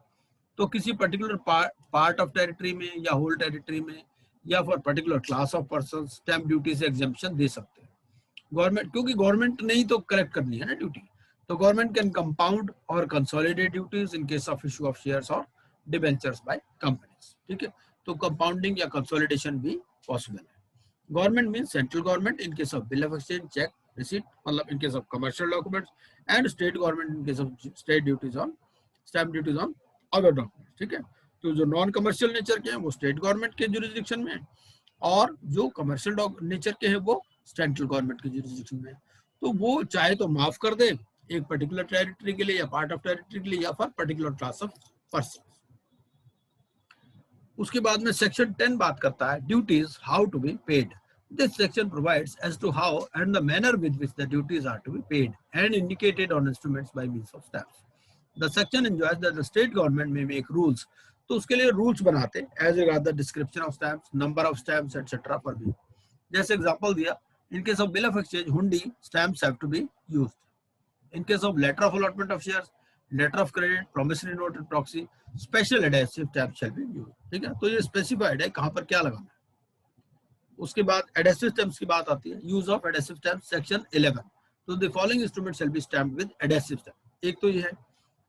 Speaker 1: तो किसी particular part of territory में या whole territory में या for particular class of person stamp duty से exemption दे सकते हैं गवर्नमेंट, क्योंकि गवर्नमेंट ने ही तो कलेक्ट करनी है ना ड्यूटी, तो government can compound or consolidate duties in case of issue of shares or debentures by companies. ठीक है, तो कंपाउंडिंग या कंसोलिडेशन भी पॉसिबल है। Government mean central government in case of bill of exchange, cheque, receipt, मतलब in case of commercial documents, and state government in case of state duties on stamp duties on other documents. ठीक है, तो जो non commercial nature के हैं वो state government के jurisdiction में, और जो कमर्शियल नेचर के हैं वो सेंट्रल गवर्नमेंट के जुरिस्डिक्शन में। तो वो चाहे तो माफ कर दे एक पर्टिकुलर टेरिटरी के लिए या पार्ट ऑफ टेरिटरी के लिए या फिर पर्टिकुलर क्लास ऑफ पर्सन। उसके बाद में सेक्शन 10 बात करता है duties how to be paid. This section provides as to how and the manner with which the duties are to be paid and indicated on instruments by means of stamps. The section enjoins that the state government may make rules. तो उसके लिए rules बनाते as regard the description of stamps, number of stamps, etc. पर भी। जैसे example दिया, in case of bill of exchange, hundi stamps have to be used. In case of letter of allotment of shares, letter of credit, promissory note and proxy, special adhesive stamp shall be used. ठीक है, तो ये specified है कहाँ पर क्या लगाना है। उसके बाद एडेसिव स्टैम्प्स की बात आती है, use of adhesive stamps section 11। तो the following instrument shall be stamped with adhesive stamp. एक तो ये है,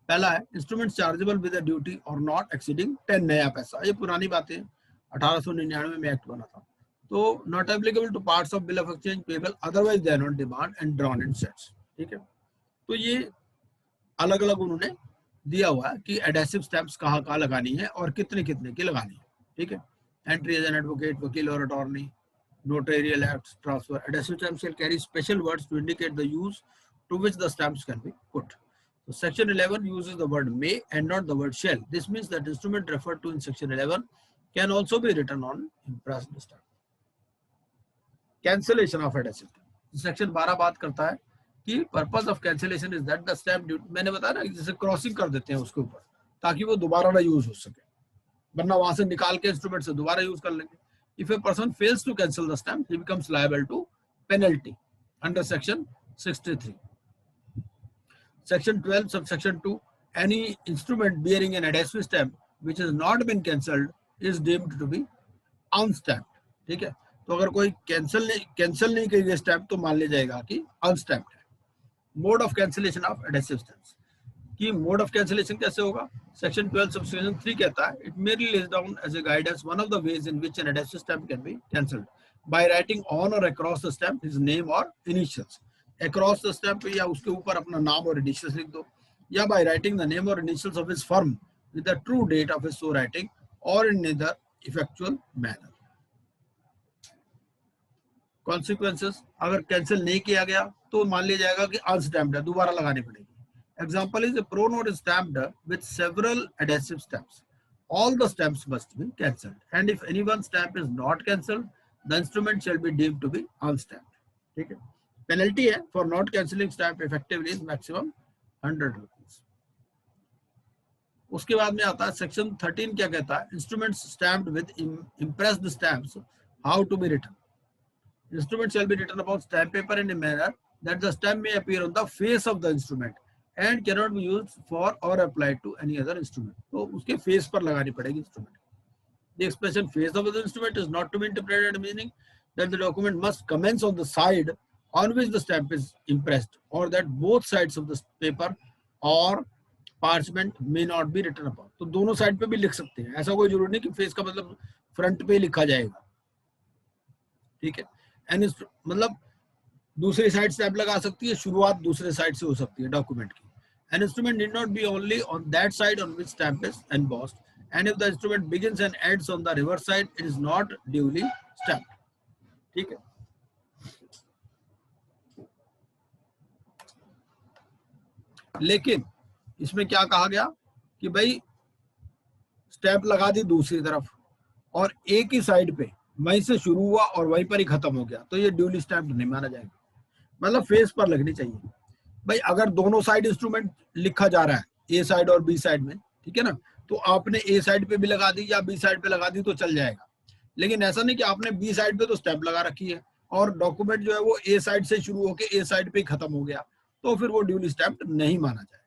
Speaker 1: पहला है instrument chargeable with a duty और नॉट एक्सीडिंग 10 नया पैसा। ये पुरानी बातें 1899 में एक्ट बना था। तो not applicable to parts of bill of exchange payable otherwise than on demand and drawn in sets. ठीक है, तो ये अलग अलग उन्होंने दिया हुआ है कि एडेसिव स्टैम्प्स कहाँ कहाँ लगानी है और कितने कितने की लगानी है। ठीक है, entry as an advocate, वकील और attorney, notarial acts, transfer. Adhesive stamps shall carry special words to indicate the use to which the stamps can be put. So section 11 uses the word may and not the word shall. This means that instrument referred to in section 11 can also be written on impressed stamp. Cancellation of adhesive stamp. Section 12 बात करता है कि purpose of cancellation is that the stamp duty, मैंने बताया ना जैसे crossing कर देते हैं उसके ऊपर ताकि वो दोबारा ना यूज हो सके, वरना वहां से निकाल के इंस्ट्रूमेंट से दोबारा यूज कर लेंगे। If a person fails to cancel the stamp, he becomes liable to penalty under section 63. Section 12 subsection 2, any instrument bearing an adhesive stamp which has not been cancelled is deemed to be unstamped. ठीक है, तो अगर कोई cancel नहीं की गई stamp तो मान लिया जाएगा कि अनस्टैम्प्ड है। Mode of cancellation of adhesive stamps की मोड ऑफ कैंसिलेशन कैसे होगा। सेक्शन 12 सबसेक्शन 3 कहता है it merely lays down as a guidance one of the ways in which an adhesive stamp can be cancelled by writing on or across the stamp his name or initials. Across the stamp या उसके ऊपर अपना नाम और initials लिख दो, या by writing the name or initials of his firm with the true date of his so writing or in either effectual manner. Consequences, अगर कैंसिल नहीं किया गया तो मान लिया जाएगा कि अनस्टैम्प्ड है, दोबारा लगानी पड़ेगी। Example is a pro note is stamped with several adhesive stamps. All the stamps must be cancelled, and if any one stamp is not cancelled, the instrument shall be deemed to be unstamped. ठीक है, penalty है for not cancelling stamp effectively is maximum 100 rupees. उसके बाद में आता है section 13 क्या कहता है, instruments stamped with impressed stamps how to be written. Instrument shall be written upon stamp paper in a manner that the stamp may appear on the face of the instrument and cannot be used for or applied to any other instrument. तो उसके face पर लगानी पड़ेगी instrument. The expression face of the instrument is not to be interpreted meaning that the document must commence on the side on which the stamp is impressed or that both sides of the paper or parchment may not be written upon. तो दोनों side पे भी लिख सकते हैं, ऐसा कोई जरूरी नहीं कि फेस का मतलब फ्रंट पे लिखा जाएगा। ठीक है, एंड मतलब दूसरी साइड स्टैम्प लगा सकती है, शुरुआत दूसरे साइड से हो सकती है डॉक्यूमेंट की। An instrument need not be only on that side on which stamp is embossed, and if the instrument begins and ends on the reverse side, it is not duly stamped. ठीक है, लेकिन इसमें क्या कहा गया कि भाई स्टैम्प लगा दी दूसरी तरफ और एक ही साइड पे वहीं से शुरू हुआ और वहीं पर ही खत्म हो गया, तो ये ड्यूली स्टैम्प्ड नहीं माना जाएगा, मतलब फेस पर लगनी चाहिए। भाई अगर दोनों साइड इंस्ट्रूमेंट लिखा जा रहा है, ए साइड और बी साइड में, ठीक है ना, तो आपने ए साइड पे भी लगा दी या बी साइड पे लगा दी तो चल जाएगा। लेकिन ऐसा नहीं कि आपने बी साइड पे तो स्टैम्प लगा रखी है और डॉक्यूमेंट जो है वो ए साइड से शुरू होकर ए साइड पे खत्म हो गया, तो फिर वो ड्यूली स्टैम्प्ड नहीं माना जाएगा।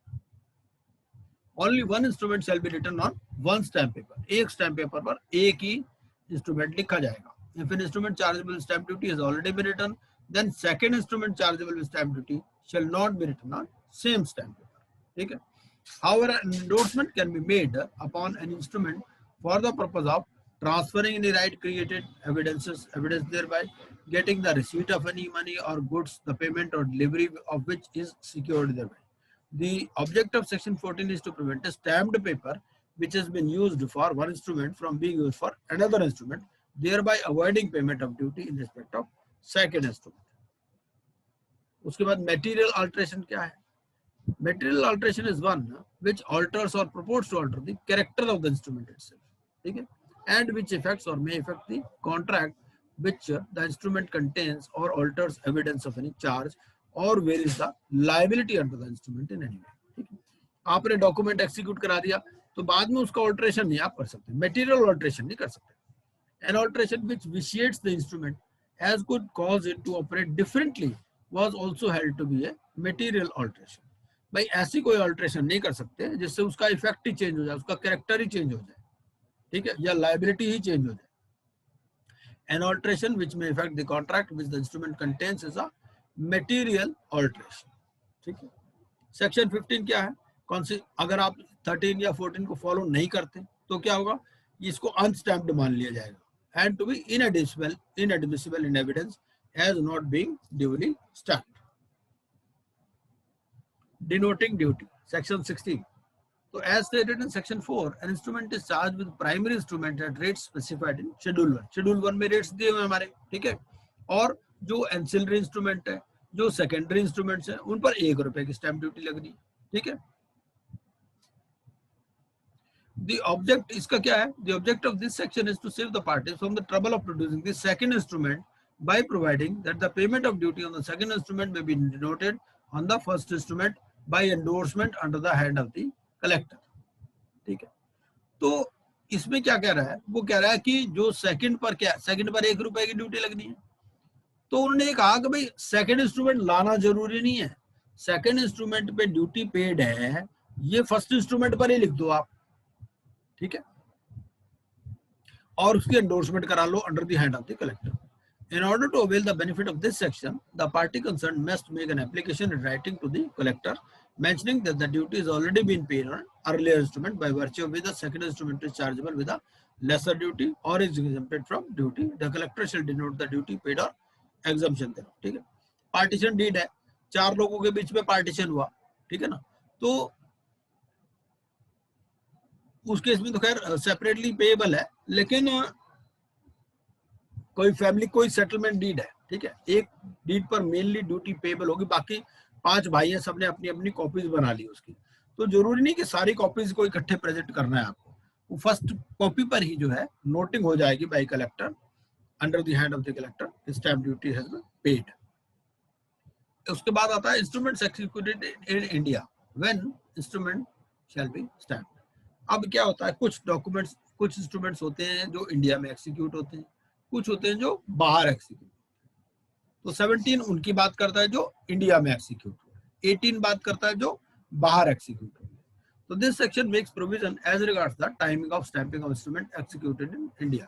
Speaker 1: Only one instrument shall be written on one stamp paper. एक स्टैम्प पेपर पर एक ही इंस्ट्रूमेंट लिखा जाएगा। If an instrument chargeable with stamp duty has already been written, then second instrument chargeable with stamp duty shall not be written on same stamp paper. ठीक है, however an endorsement can be made upon an instrument for the purpose of transferring any right created evidence thereby getting the receipt of any money or goods, the payment or delivery of which is secured thereby. The object of section 14 is to prevent a stamped paper which has been used for one instrument from being used for another instrument thereby avoiding payment of duty in respect of second instrument. उसके बाद material alteration क्या है? Material alteration is one which alters or purports to alter the character of the instrument itself, ठीक है, and which affects or may affect the contract which the instrument contains or alters evidence of any charge or varies the liability under the instrument in any way. ठीक है, आपने document execute करा दिया तो बाद में उसका ऑल्टरेशन नहीं आप कर सकते, मटेरियल ऑल्टरेशन नहीं कर सकते. An alteration which vitiates the instrument as could cause it to operate differently was also held to be a material alteration. भाई ऐसी कोई ऑल्टरेशन नहीं कर सकते जिससे उसका इफेक्ट ही चेंज हो जाए, उसका कैरेक्टर ही चेंज हो जाए, ठीक है, या लाइबिलिटी ही चेंज हो जाए. An alteration which may affect the contract which the instrument contains is a material alteration. ठीक है. सेक्शन 15 क्या है? कौन सी, अगर आप 13 या 14 को फॉलो नहीं करते तो क्या होगा, इसको अनस्टैम्प्ड मान लिया जाएगा. And to be inadmissible in evidence as not being duly stamped. Denoting duty. Section 16. So as stated in section 4, an instrument is charged with primary instrument at rates specified in schedule 1. Schedule 1 में rates दिए हुए हमारे, ठीक है, और जो ancillary instrument है, जो secondary instruments है, उन पर ₹1 की stamp duty लगनी है, ठीक है. The object इसका क्या है? The object of this section is to save the parties from the trouble of producing the second instrument by providing that the payment of duty on the second instrument may be denoted on the first instrument by endorsement under the hand of the collector. ठीक है, तो इसमें क्या कह रहा है? वो कह रहा है कि जो सेकंड पर क्या, सेकंड पर ₹1 की ड्यूटी लगनी है. तो उन्होंने कहा कि भाई सेकंड इंस्ट्रूमेंट लाना जरूरी नहीं है, सेकंड इंस्ट्रूमेंट पे ड्यूटी पेड है, ये फर्स्ट इंस्ट्रूमेंट पर ही लिख दो आप, ठीक है, और उसकी एंडोर्समेंट करा लो under the hand of the collector. In order to avail the benefit of this section, the party concerned must make an application in writing to the collector mentioning that the duty has already been paid on earlier instrument by virtue of which the second instrument is chargeable with a lesser duty or is exempted from duty. The collector shall denote the duty paid or exemption thereof. ठीक है, partition deed है, 4 लोगों के बीच में partition हुआ, ठीक है ना, तो उस केस में तो खैर सेपरेटली पेएबल है, लेकिन कोई फैमिली कोई सेटलमेंट डीड है, ठीक है, एक डीड पर मेनली ड्यूटी पेएबल होगी, बाकी 5 भाई हैं, सबने अपनी अपनी कॉपीज बना ली उसकी, तो जरूरी नहीं कि सारी कॉपीज को इकट्ठे प्रेजेंट करना है आपको, वो फर्स्ट कॉपी पर ही जो है नोटिंग हो जाएगी by collector under the hand of the collector stamp duty has been paid. उसके बाद आता है instruments executed in India when instrument shall be stamped. अब क्या होता है, कुछ डॉक्यूमेंट्स, कुछ इंस्ट्रूमेंट्स होते हैं जो इंडिया में एक्सिक्यूट होते हैं, कुछ होते हैं जो बाहर एक्सिक्यूट. तो 17 उनकी बात करता है जो इंडिया में एक्सिक्यूट हो रहे हैं, 18 बात करता है जो बाहर एक्सिक्यूट हो रहे हैं. तो this section makes provision as regards the timing of stamping of instrument executed in India.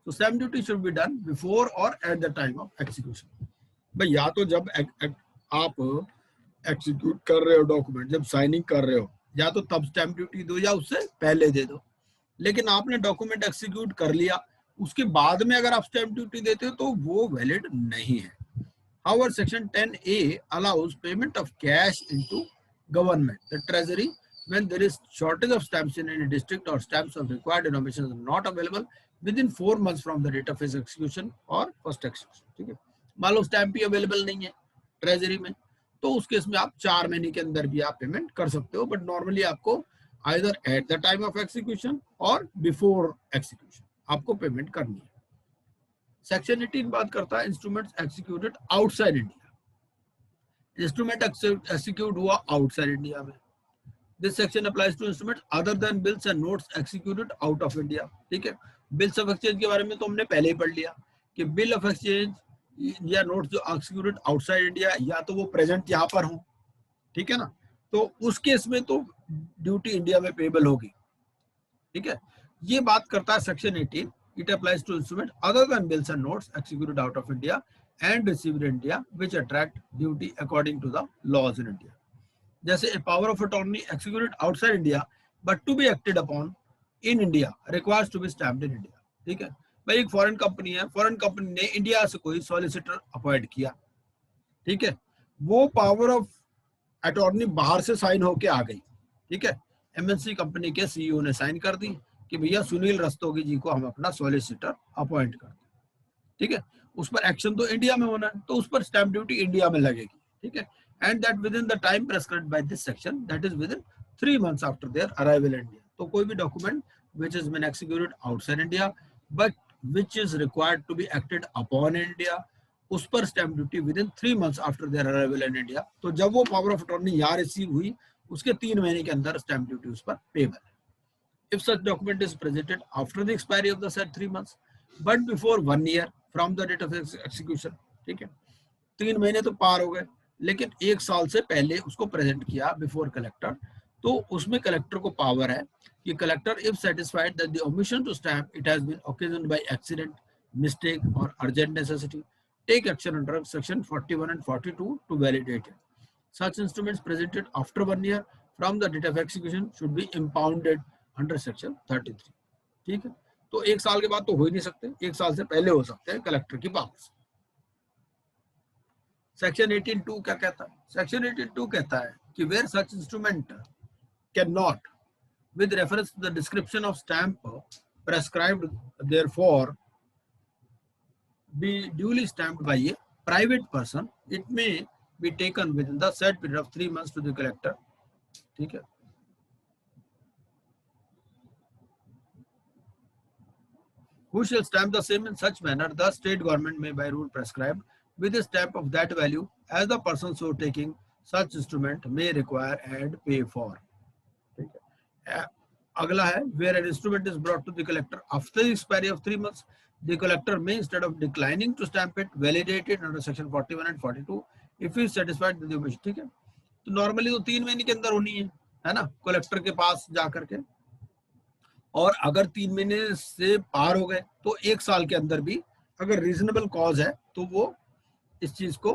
Speaker 1: तो stamp duty should be done before or at the time of execution. भाई या तो जब आप एक्सिक्यूट कर रहे हो डॉक्यूमेंट, जब साइनिंग कर रहे हो, या तो तब स्टैम्प ड्यूटी दो या उससे पहले दे दो. लेकिन आपने डॉक्यूमेंट एक्सिक्यूट कर लिया, उसके बाद में अगर आप स्टैम्प ड्यूटी देते हो तो वो वैलिड नहीं है. However, section 10A allows payment of cash into government, the treasury, when there is shortage of stamps in any district or stamps of required denominations are not available within 4 months from the date of his execution or first execution. ठीक है, मान लो stamp ही available नहीं है treasury में, तो उस case में आप 4 महीने के अंदर भी आप पेमेंट कर सकते हो, बट नॉर्मली आपको either at the time of execution और बिफोर एक्सिक्यूशन आपको पेमेंट करनी है. सेक्शन 18 बात करता है instruments executed outside India. Instrument execute हुआ आउटसाइड इंडिया में. This section applies to instruments other than bills and notes executed out of India. ठीक है, बिल्स ऑफ एक्सचेंज के बारे में तो हमने पहले ही पढ़ लिया कि बिल ऑफ एक्सचेंज या नोट्स जो एक्सिक्यूटेड आउटसाइड इंडिया, या तो वो प्रेजेंट यहाँ पर हो, ठीक है ना, तो उस केस में तो ड्यूटी इंडिया में पेबल होगी. ठीक है, ये बात करता है section 18. It applies to instruments other than bills and notes executed out of India and received in India which attract duty according to the laws in India. जैसे a power of attorney executed outside India but to be acted upon in India requires to be stamped in India. ठीक है भाई, एक foreign company है, foreign company ने India से कोई solicitor appoint किया, ठीक है, वो पावर ऑफ अटॉर्नी बाहर से साइन होके आ गई. ठीक है, एमएनसी कंपनी के सीईओ ने साइन कर दी, कि भैया सुनील रस्तोगी जी को हम अपना सॉलिसिटर अपॉइंट करते हैं, ठीक है, उस पर एक्शन तो इंडिया में होना है, तो उस पर स्टैंप ड्यूटी इंडिया में लगेगी, ठीक है, and that within the time prescribed by this section, that is within 3 months after their arrival in India. तो कोई भी document which has been executed outside India but which is required to be acted upon India, उस पर stamp duty with in 3 months after their arrival in India. तो जब वो power of attorney यहाँ receive हुई उसके 3 महीने के अंदर स्टैंप ड्यूटी उस पर पेबल है। If such document is presented after the expiry of the said 3 months but before 1 year from the date of execution, ठीक है, 3 महीने तो पार हो गए, लेकिन 1 साल से पहले उसको प्रेजेंट किया बिफोर कलेक्टर, तो उसमें कलेक्टर को पावर है कि collector if satisfied that the omission to stamp it has been occasioned by accident, mistake or urgent necessity, take action under section 41 and 42 to validate it. Such instruments presented after 1 year from the date of execution should be impounded under section 33, ठीक है। तो 1 साल के बाद तो हो ही नहीं सकते, 1 साल से पहले हो सकते हैं कलेक्टर की पावर से। सेक्शन 18(2) क्या कहता है? सेक्शन 18(2) कहता है कि where such instrument cannot with reference to the description of stamp prescribed therefor be duly stamped by a private person, it may be taken within the said period of 3 months to the collector, ठीक है। Who shall stamp the same in such manner, the state government may by rule prescribe with a stamp of that value as the person so taking such instrument may require and pay for, ठीक है। अगला है where an instrument is brought to the collector after the expiry of 3 months, the collector may instead of declining to stamp it validate it under section 41 and 42 if he is satisfied with the omission, ठीक है। तो normally तो 3 महीने के अंदर होनी है ना, कलेक्टर के पास जाकर के, और अगर 3 महीने से पार हो गए तो 1 साल के अंदर भी अगर रीजनेबल कॉज है तो वो इस चीज को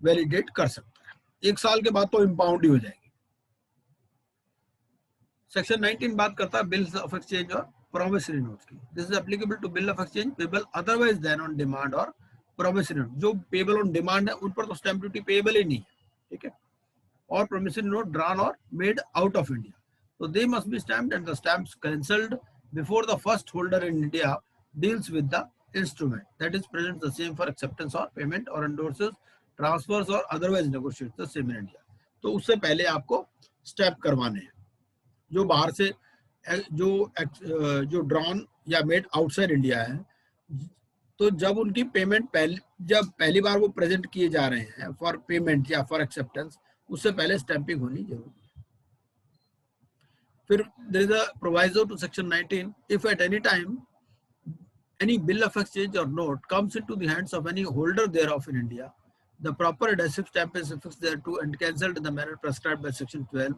Speaker 1: वैलिडेट कर सकता है। 1 साल के बाद तो इम्पाउंड ही हो जाएगी। सेक्शन 19 बात करता है बिल्स ऑफ एक्सचेंज और प्रोमिसरी नोट्स की। This is applicable to bill of exchange payable otherwise than on demand और प्रोमिसरी नोट। जो पेबल ऑन डिमांड है उन पर तो स्टैंप ड्यूटी पेबल ही नहीं है, ठीक है, और प्रोमिसरी नोट ड्रॉन और made out of India, so they must be stamped and the stamps cancelled before the first holder in India deals with the instrument, that is presents the same for acceptance or payment or endorses, transfers or otherwise negotiates the same in India। तो उससे पहले आपको stamp करवाने हैं। जो बाहर से जो ड्रॉन या मेड आउटसाइड इंडिया है, तो जब उनकी पेमेंट जब पहली बार वो प्रेजेंट किए जा रहे हैं फॉर पेमेंट या फॉर एक्सेप्टेंस, उससे पहले स्टैंपिंग होनी जरूरी है। फिर there is a proviso to section 19, if at any time any bill of exchange or note comes into the hands of any holder thereof in India, the proper adhesive stamp is affixed thereto and cancelled in the manner prescribed by section 12,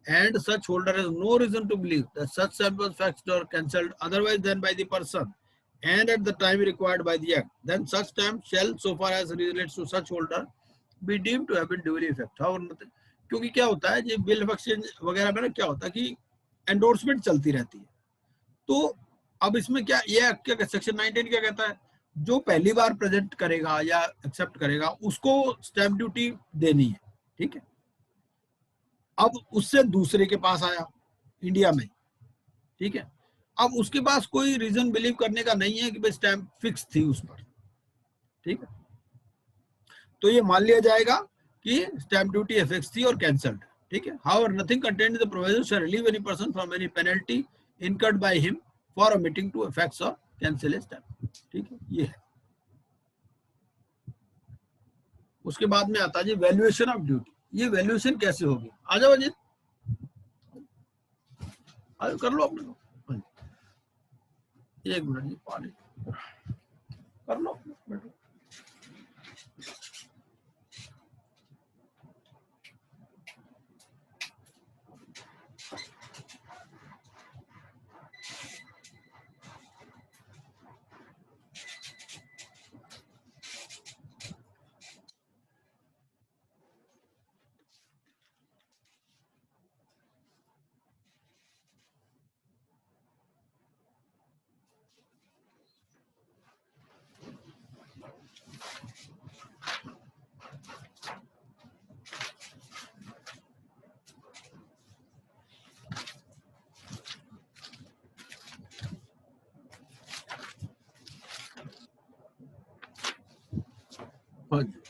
Speaker 1: and such holder has no reason to believe that such stamp was faxed or cancelled otherwise than by the person and at the time required by the act, then such stamp shall so far as relates to such holder be deemed to have been duly effective। क्योंकि क्या होता है, ये bill of exchange वगैरह में क्या होता है कि एंडोर्समेंट चलती रहती है। तो अब इसमें क्या ये क्या सेक्शन 19 क्या कहता है, जो पहली बार प्रेजेंट करेगा या एक्सेप्ट करेगा उसको स्टैंप ड्यूटी देनी है, ठीक है। अब उससे दूसरे के पास आया इंडिया में, ठीक है, अब उसके पास कोई रीजन बिलीव करने का नहीं है कि भाई स्टैंप फिक्स थी उस पर, ठीक है, तो ये मान लिया जाएगा कि स्टैंप ड्यूटी फिक्स थी और कैंसल्ड, ठीक है। However, nothing contained in the provision shall relieve any person from any penalty incurred by him for omitting to affix or cancel a stamp, ठीक है, ये है। उसके बाद में आता है जी वैल्यूएशन ऑफ ड्यूटी। ये वैल्यूएशन कैसे होगी? आ जाओ अजीत, कर लो अपने को, 1 मिनट जी, पानी कर लो, बैठो। हाँ जी।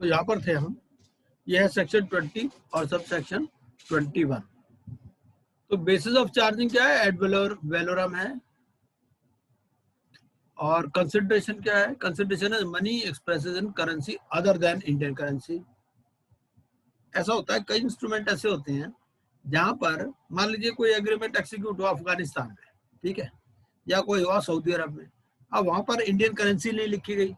Speaker 1: तो यहाँ पर थे हम, यह है सेक्शन 20 और सब सेक्शन 21। तो बेसिस ऑफ चार्जिंग क्या है, एड वैलोरम है, और कंसिडरेशन क्या है, कंसिडरेशन है money expresses in currency other than Indian currency. ऐसा होता है कई इंस्ट्रूमेंट ऐसे होते हैं जहां पर मान लीजिए कोई एग्रीमेंट एक्सिक्यूट हुआ अफगानिस्तान में, ठीक है, या कोई हुआ सऊदी अरब में, अब वहां पर इंडियन करेंसी नहीं लिखी गई,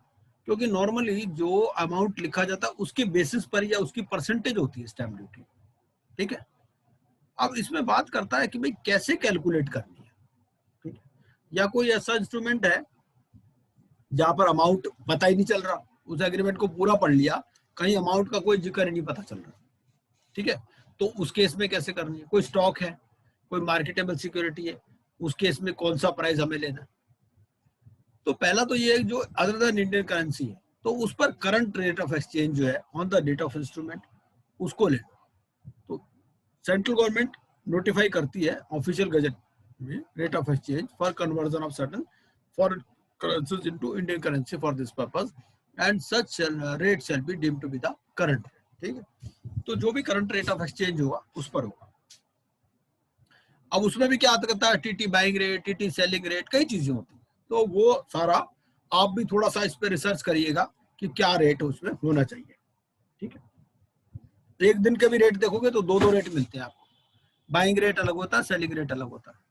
Speaker 1: क्योंकि नॉर्मली जो अमाउंट लिखा जाता है उसके बेसिस पर या उसकी परसेंटेज होती है स्टैम्प ड्यूटी, ठीक है। अब इसमें बात करता है कि भाई कैसे कैलकुलेट करनी है, ठीक है, या कोई ऐसा इंस्ट्रूमेंट है जहां पर अमाउंट पता ही नहीं चल रहा, उस एग्रीमेंट को पूरा पढ़ लिया, कहीं अमाउंट का कोई जिक्र ही नहीं पता चल रहा, ठीक है, तो उस केस में कैसे करनी है, कोई स्टॉक है, कोई मार्केटेबल सिक्योरिटी है, उस केस में कौन सा प्राइस हमें लेना है। तो पहला तो ये जो अदर देन इंडियन करेंसी है, तो उस पर करंट रेट ऑफ एक्सचेंज जो है on the date of instrument उसको लेना। तो सेंट्रल गवर्नमेंट नोटिफाई करती है ऑफिशियल गजट में rate of exchange for conversion of certain foreign currencies into Indian currency for this purpose and such rate shall be deemed to be the current rate, ठीक है। तो जो भी current rate of exchange होगा उस पर होगा। अब उसमें भी क्या आता करता है, TT buying rate, TT selling rate, कई चीजें होती है, तो वो सारा आप भी थोड़ा सा इस पे रिसर्च करिएगा कि क्या रेट उसमें होना चाहिए, ठीक है। एक दिन के भी रेट देखोगे तो दो रेट मिलते हैं आपको, बाइंग रेट अलग होता है, सेलिंग रेट अलग होता है।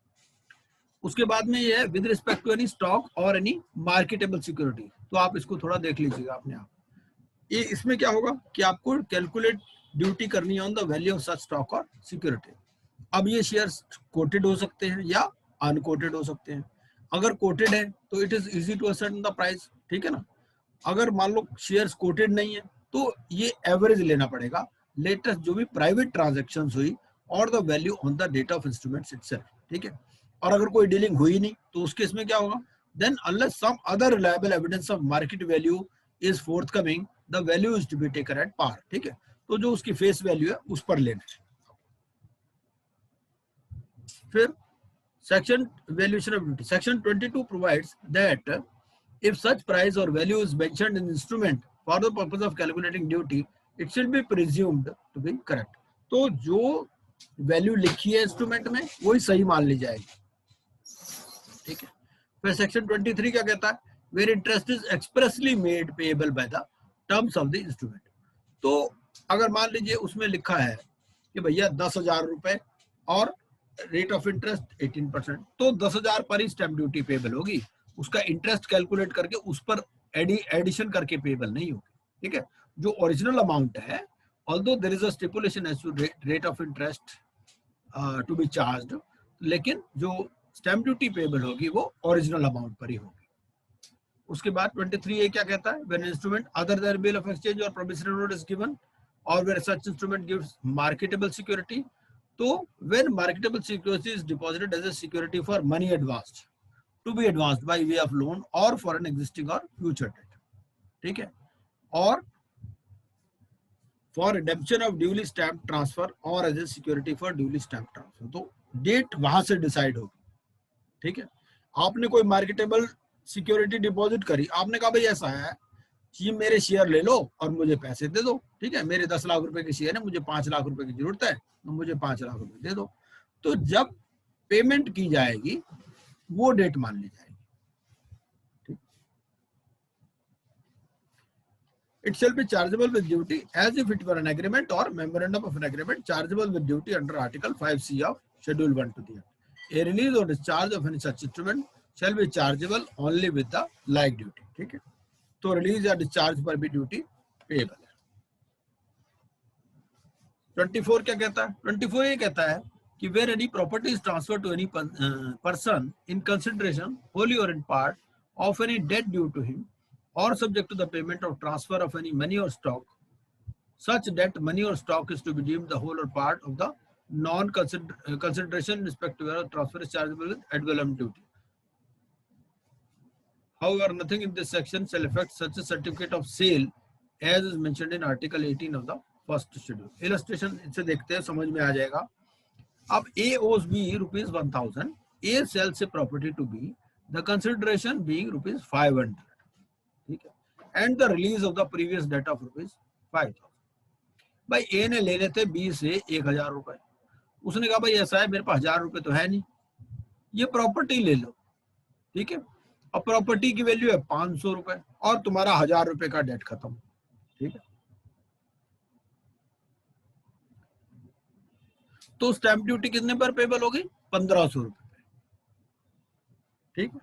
Speaker 1: उसके बाद में ये है with respect to any stock और एनी मार्केटेबल सिक्योरिटी, तो आप इसको थोड़ा देख लीजिएगा अपने आप। ये इसमें क्या होगा कि आपको कैलकुलेट ड्यूटी करनी है on the value of such stock और सिक्योरिटी। अब ये शेयर्स कोटेड हो सकते हैं या अनकोटेड हो सकते हैं। अगर कोटेड है तो it is easy to ascertain the price, ठीक है ना। अगर मान लो शेयर्स कोटेड नहीं है तो ये एवरेज लेना पड़ेगा, लेटेस्ट जो भी प्राइवेट ट्रांजेक्शन हुई और the value on the date of instruments itself, ठीक है। और अगर कोई डीलिंग हुई नहीं तो उस केस में क्या होगा, then unless some other reliable evidence of market value is forthcoming the value is to be taken at par, ठीक है। तो जो उसकी फेस वैल्यू है उस पर लेना है। फिर section valuation of duty, section 22 provides that if such price or value is mentioned in the instrument for the purpose of calculating duty, it should be presumed to be correct। तो जो value लिखी है instrument में वही सही मान ली जाएगी, ठीक है। फिर सेक्शन 23 क्या कहता है, where interest is expressly made payable by the terms of the instrument. तो अगर मान लीजिए उसमें लिखा है कि भैया 10,000 रुपए और रेट ऑफ इंटरेस्ट 18%, तो 10,000 पर ही स्टैम्प ड्यूटी पेबल होगी, उसका इंटरेस्ट कैलकुलेट करके उस पर एडिशन करके पेबल नहीं होगी, ठीक है। जो ओरिजिनल अमाउंट है, although there is a stipulation as to rate of interest to be charged, लेकिन जो स्टैम्प ड्यूटी पेबल होगी वो ओरिजिनल अमाउंट पर ही होगी। उसके बाद 23A क्या कहता है, when instrument other than bill of exchange और प्रोमिसरी नोट इज गिवन और when such instrument gives marketable security, तो when marketable security is deposited as a security for money advanced to be advanced by way of loan or for an existing or future debt, ठीक है, और for redemption of duly stamped transfer or as a security for duly stamped transfer, तो date वहां से decide होगी, ठीक है। आपने कोई मार्केटेबल सिक्योरिटी डिपॉजिट करी, आपने कहा भाई ऐसा है कि मेरे शेयर ले लो और मुझे पैसे दे दो, ठीक है, मेरे 10 लाख रुपए के शेयर है, मुझे 5 लाख रुपए की जरूरत है, तो मुझे 5 लाख रुपए दे दो। तो जब पेमेंट की जाएगी वो डेट मान ली जाएगी, ठीक। It shall be chargeable with duty as if it were an agreement or memorandum of an agreement chargeable with duty under article 5C of schedule 1 to the act. A release or discharge of any such instrument shall be chargeable only with the like duty, ठीक है। तो release या discharge पर भी duty payable है। 24 क्या कहता है, 24 ये कहता है कि where any property is transfer to any person in consideration wholly or in part of any debt due to him or subject to the payment of transfer of any money or stock, such debt money or stock is to be deemed the whole or part of the non consideration in respect to transfer is chargeable with ad valorem duty. However, nothing in this section shall affect such a certificate of sale as is mentioned in Article 18 of the first schedule. Illustration इसे देखते हैं, समझ में आ जाएगा। अब A owes B ₹1,000, A sells a property to B, the consideration being ₹500, ठीक है, and the release of the previous debt of ₹5,000। भाई ए ने ले लेते बी से 1,000 रुपए, उसने कहा भाई ऐसा है मेरे पास 1,000 रुपए तो है नहीं, ये प्रॉपर्टी ले लो, ठीक है, और प्रॉपर्टी की वैल्यू है 500 रुपए और तुम्हारा 1,000 रुपए का डेट खत्म, ठीक है। तो स्टैंप ड्यूटी कितने पर पेबल होगी? 1,500 रुपए पे, ठीक है।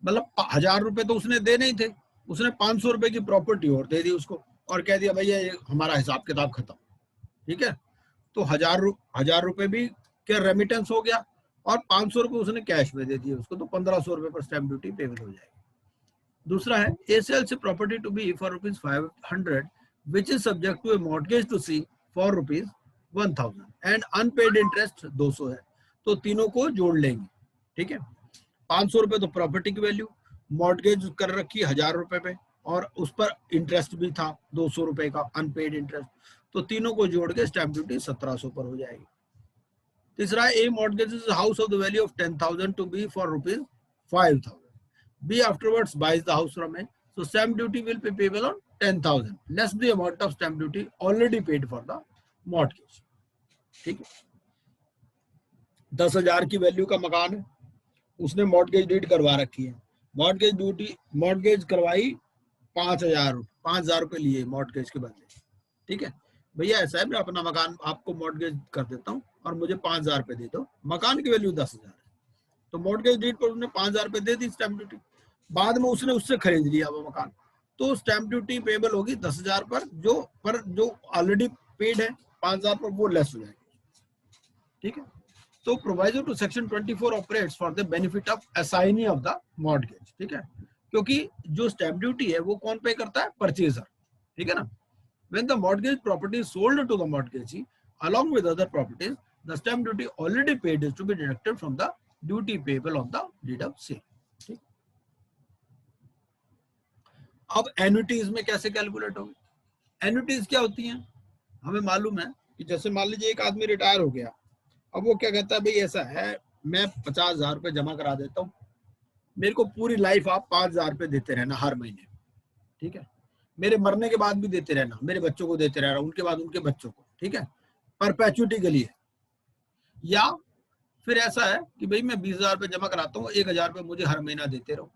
Speaker 1: मतलब 1,000 रुपए तो उसने दे नहीं थे, उसने 500 रुपए की प्रॉपर्टी और दे दी उसको और कह दिया भैया ये हमारा हिसाब किताब खत्म, ठीक है। तो 1,000 रुपए भी क्या रेमिटेंस हो गया और 500 रुपए उसने कैश में दे दिए उसको, तो 1,500 रुपए पर स्टैंप ड्यूटी पेबल हो जाएगी। दूसरा है a sales a property to be for ₹500 which is subject to a mortgage to C for ₹1,000 and unpaid interest 200 है, तो तीनों को जोड़ लेंगे, ठीक है। 500 रुपए तो प्रॉपर्टी की वैल्यू, मॉर्टगेज कर रखी 1,000 रुपए पे और उस पर इंटरेस्ट भी था 200 रुपए का अनपेड इंटरेस्ट, तो तीनों को जोड़ के स्टैंप ड्यूटी 1,700 पर हो जाएगी। तीसरा a mortgage house of the value of 10,000 to be for ₹5,000, B afterwards buys the house from A, so stamp duty will be payable on 10,000 less the amount of stamp duty already paid for the mortgage, ठीक है। 10,000 की value का मकान है, उसने mortgage deed करवा रखी है, मॉर्टगेज करवाई 5,000 रुपए लिए मॉर्टगेज के बदले, ठीक है। भैया ऐसा है मैं अपना मकान आपको मॉर्टगेज कर देता हूँ और मुझे 5,000 रुपए दे दो, मकान की वैल्यू 10,000 है, तो मॉर्टगेज डीड पर उसने 5,000 रुपए दे दी स्टैंप ड्यूटी, बाद में उसने उससे खरीद लिया वो मकान, तो स्टैंप ड्यूटी पेबल होगी 10,000 पर, जो ऑलरेडी पेड है 5,000 पर वो लेस हो जाएगी, ठीक है। तो proviso to section 24 operates for the benefit of assignee of the mortgage, ठीक है, क्योंकि जो स्टैंप ड्यूटी है वो कौन पे करता है? परचेजर, ठीक है ना। When the mortgage property is sold to the mortgagee along with other properties, the stamp duty already paid is to be deducted from the duty payable on the deed of sale, ठीक। अब एन्युटीज में कैसे calculate होगी? एन्युटीज क्या होती हैं? हमें मालूम है कि जैसे मान लीजिए एक आदमी रिटायर हो गया, अब वो क्या कहता है भाई ऐसा है मैं 50,000 रुपए जमा करा देता हूँ, मेरे को पूरी लाइफ आप 5,000 रुपए देते रहना हर महीने, ठीक है, मेरे मरने के बाद भी देते रहना, मेरे बच्चों को देते रहना, उनके बाद उनके बच्चों को, ठीक है, परपेचुटी के लिए। या फिर ऐसा है कि भाई मैं 20,000 रुपए जमा कराता हूँ, 1,000 रुपए मुझे हर महीना देते रहो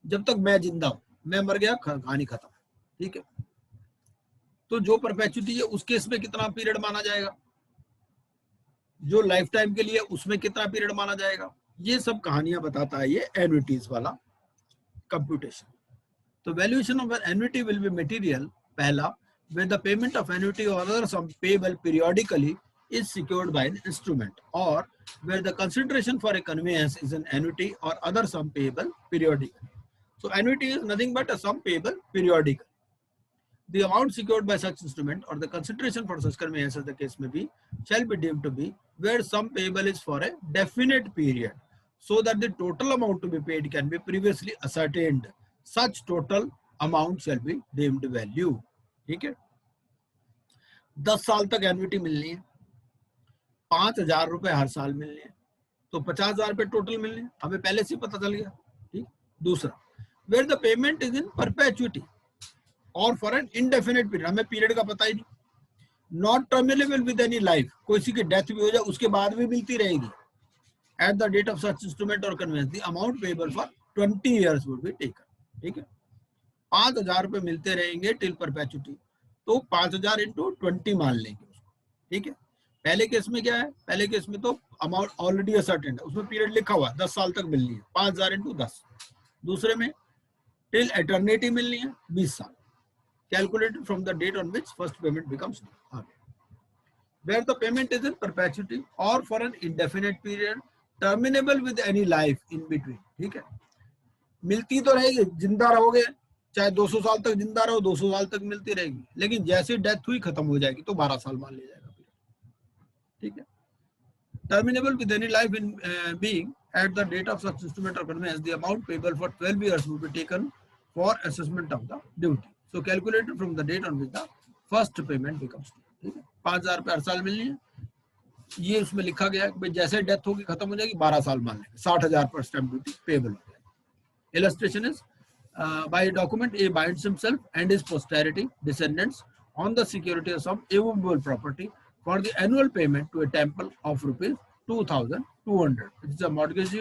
Speaker 1: जब तक मैं जिंदा हूँ, मैं मर गया कहानी खत्म, ठीक है। तो जो परपेचुटी है उस केस में कितना पीरियड माना जाएगा, जो लाइफ टाइम के लिए उसमें कितना पीरियड माना जाएगा, ये सब कहानियां बताता है ये एन्युटीज वाला कंप्यूटेशन। तो valuation of annuity will be material, पहला with the payment of annuity or other sum payable periodically is secured by an instrument, or where the consideration for a conveyance is an annuity or other sum payable periodically. So annuity is nothing but a sum payable periodically. The amount secured by such instrument or the consideration for such conveyance, as the case may be, shall be deemed to be where sum payable is for a definite period, so that the total amount to be paid can be previously ascertained. Such total amount shall be deemed value. ठीक है। 10 साल तक annuity मिलनी है, 5,000 रुपए हर साल मिलने हैं, तो 50,000 रुपए टोटल मिलने हैं, हमें पहले से पता चल गया, ठीक। दूसरा, where the payment is in perpetuity और फॉर एन इनडेफिनेट पीरियड, हमें पीरियड का पता ही नहीं, not terminable with any life, कोई की डेथ भी हो जाए उसके बाद भी मिलती रहेगी, at the date of such instrument or conveyance the amount payable for 20 years would be taken, ठीक है। 5,000 रुपए मिलते रहेंगे टिल परपेचुटी, तो 5,000 इंटू 20 मान लेंगे उसको, ठीक है। पहले केस में क्या है? पहले केस में तो अमाउंट ऑलरेडी असर्टेंड है, उसमें पीरियड लिखा हुआ है 10 साल तक मिलनी है, 5,000 इंटू 10। दूसरे में टिल एटर्निटी मिलनी है 20 साल, calculated from the date on which first payment becomes due. Where the payment is in perpetuity और for an indefinite period terminable with any life in between, ठीक है। मिलती तो रहेगी, जिंदा रहोगे चाहे 200 साल तक जिंदा रहो, 200 साल तक मिलती रहेगी, लेकिन जैसे डेथ हुई खत्म हो जाएगी, तो 12 साल मान लिया जाएगा, ठीक है। Terminable with any life in being at the date of such instrument or conveyance the amount payable for 12 years will be taken for assessment of the duty, so calculated from the date on which the first payment becomes due, ठीक है। 5,000 रुपए हर साल मिलनी है, ये उसमें लिखा गया है कि भाई जैसे डेथ होगी खत्म हो जाएगी 12 साल मान लेंगे, 60,000 पर स्टैंप ड्यूटी पेबल हो जाएगी। Illustration is by document A binds himself and his posterity descendants on the security of some immovable property for the annual payment to a temple of rupees 2,200, which is a mortgage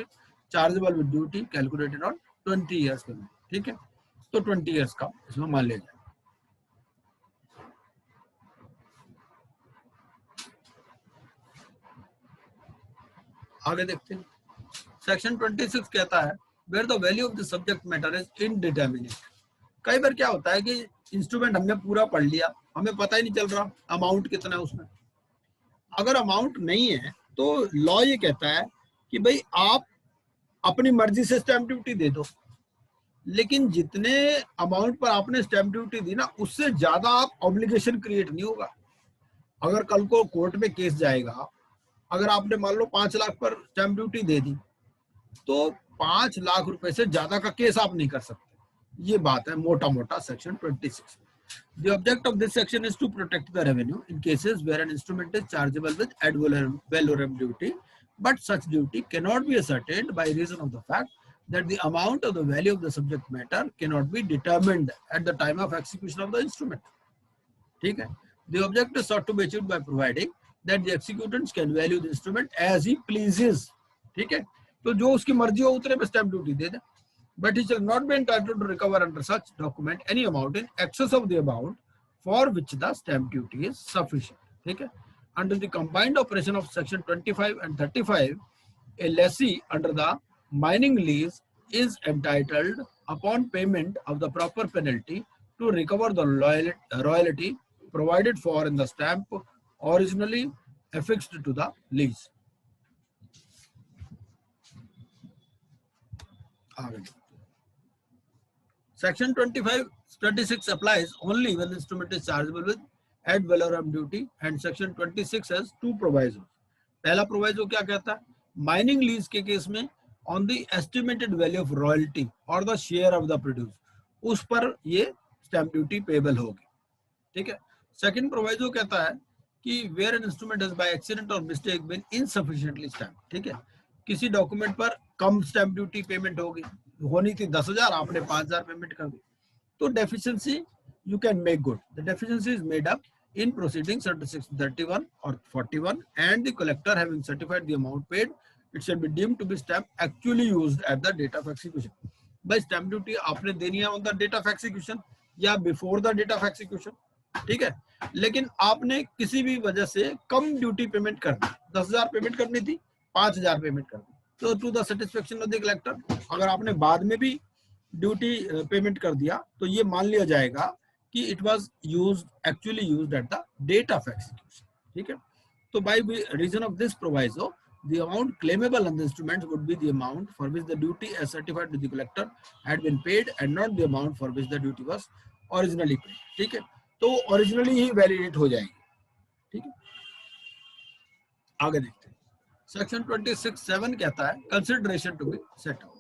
Speaker 1: chargeable with duty calculated on 20 years के लिए। ठीक है, तो 20 years का इसमें मान लिया जाए। आगे देखते हैं। सेक्शन 26 कहता है where the value of the subject matter is indeterminate। कई बार क्या होता है कि इंस्ट्रूमेंट हमने पूरा पढ़ लिया, हमें पता ही नहीं चल रहा अमाउंट कितना है उसमें। अगर अमाउंट नहीं है तो लॉ ये कहता है कि भाई आप अपनी मर्जी से स्टैंप ड्यूटी दे दो, लेकिन जितने अमाउंट पर आपने स्टैंप ड्यूटी दी ना उससे ज्यादा आप ऑब्लिगेशन क्रिएट नहीं होगा। अगर कल को कोर्ट में केस जाएगा, अगर आपने मान लो 5 लाख पर स्टैंप ड्यूटी दे दी तो 5 लाख रुपए से ज्यादा का केस आप नहीं कर सकते। ये बात है मोटा मोटा section 26। The object of this section is to protect the revenue in cases where an instrument is chargeable with ad valorem duty, but such duty cannot be ascertained by reason of the fact that the amount of the value of the subject matter cannot be determined at the time of execution of the instrument. ठीक है, the object is sought to be achieved by providing that the executants can value the instrument as he pleases। ठीक है, तो जो उसकी मर्जी हो उतने पे stamp duty they they, but he shall not be entitled to recover under such document any amount in excess of the amount for which the stamp duty is sufficient। ठीक है, under the combined operation of section 25 and 35, a lessee under the mining lease is entitled upon payment of the proper penalty to recover the royalty provided for in the stamp originally affixed to the lease। Section 26 applies only when the instrument is chargeable with ad valorem duty, and section 26 has two provisos। पहला proviso क्या कहता है, mining lease के case में on the estimated value of royalty or the share of the produce, उस पर ये stamp duty payable होगी। ठीक है, सेकंड प्रोवाइजो कहता है कि where an instrument has by accident और मिस्टेक बीन इनसफिशिएंटली स्टैम्प। ठीक है, किसी डॉक्यूमेंट पर कम स्टैंप ड्यूटी पेमेंट होगी, होनी थी 10,000, आपने 5,000 पेमेंट कर दी, तो deficiency you can make good. The deficiency is made up in proceedings under section 31 or 41, and the collector having certified the amount paid, it shall be deemed to be stamp actually used at the date of execution। भाई stamp duty आपने देनी है on the date of execution या before the date of execution. ठीक है, लेकिन आपने किसी भी वजह से कम ड्यूटी पेमेंट कर दी, 10,000 पेमेंट करनी थी, 5,000 पेमेंट कर दी, तो to the satisfaction of the collector अगर आपने बाद में भी ड्यूटी पेमेंट कर दिया तो ये मान लिया जाएगा कि it was actually used at the date of execution। ठीक है, तो by reason of this proviso, the amount claimable on the instruments would be the amount for which the duty as certified to the collector had been paid and not the amount for which the duty was originally paid। ठीक है, तो originally ही validate हो जाएगी। ठीक है, आगे देखते हैं। सेक्शन 26(7) कहता है consideration to be set out।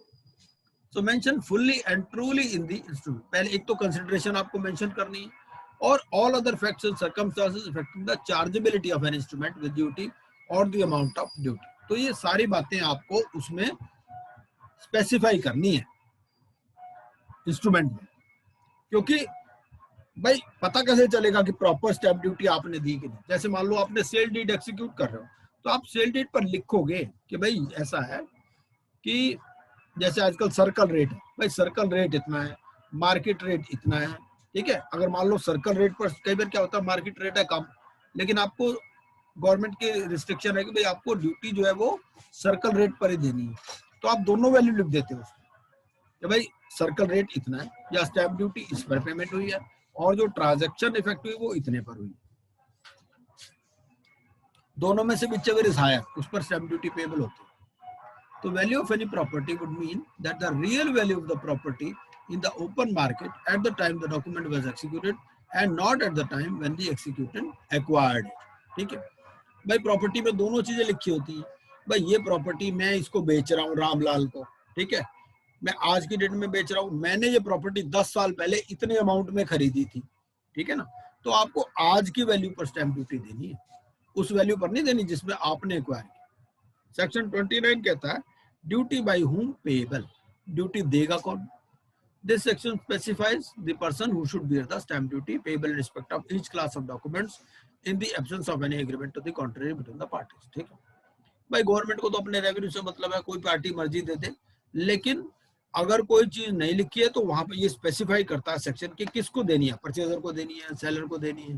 Speaker 1: So mention fully and truly in the instrument। पहले एक तो consideration आपको mention करनी है, और all other facts and circumstances affecting the chargeability of an instrument with duty or the amount of duty। तो ये सारी बातें आपको उसमें स्पेसिफाई करनी है इंस्ट्रूमेंट में, क्योंकि भाई पता कैसे चलेगा कि प्रॉपर स्टैंप ड्यूटी आपने दी कि नहीं। जैसे मान लो आपने सेल डीड एक्सिक्यूट कर रहे हो, तो आप सेल डीड पर लिखोगे कि भाई ऐसा है कि जैसे आजकल सर्कल रेट है, भाई सर्कल रेट इतना है, मार्केट रेट इतना है। ठीक है, अगर मान लो सर्कल रेट पर कई बार क्या होता है मार्केट रेट है कम, लेकिन आपको गवर्नमेंट की रिस्ट्रिक्शन है कि भाई आपको ड्यूटी जो है वो सर्कल रेट पर ही देनी है, तो आप दोनों वैल्यू लिख देते हो कि भाई सर्कल रेट इतना है या स्टैंप ड्यूटी इस पर पेमेंट हुई है और जो ट्रांजैक्शन इफेक्ट हुई वो इतने पर हुई। दोनों में से whichever is higher उस पर स्टैंप ड्यूटी पेबल होती है। तो value of any property would mean that the real value of the property in the open market at the time the document was executed and not at the time when the executant acquired it। ठीक है, भाई property में दोनों चीजें लिखी होती हैं। भाई ये प्रॉपर्टी मैं इसको बेच रहा हूँ रामलाल को, ठीक है, मैं आज की डेट में बेच रहा हूँ, मैंने ये प्रॉपर्टी 10 साल पहले इतने अमाउंट में खरीदी थी। ठीक है ना, तो आपको आज की वैल्यू पर स्टैंप ड्यूटी देनी है। उस वैल्यू पर नहीं देनी जिसमें आपने एक्वायर किया। सेक्शन 29 कहता है duty by whom payable, duty देगा कौन। This section specifies the person who should bear the stamp duty payable in respect of each class of documents in the absence of any agreement to the contrary between the parties. ठीक है भाई, government को तो अपने revenue से मतलब है, कोई पार्टी मर्जी दे दे, लेकिन अगर कोई चीज नहीं लिखी है तो वहां पे ये स्पेसिफाई करता है सेक्शन कि किसको देनी है, परचेजर को देनी है, सेलर को देनी है।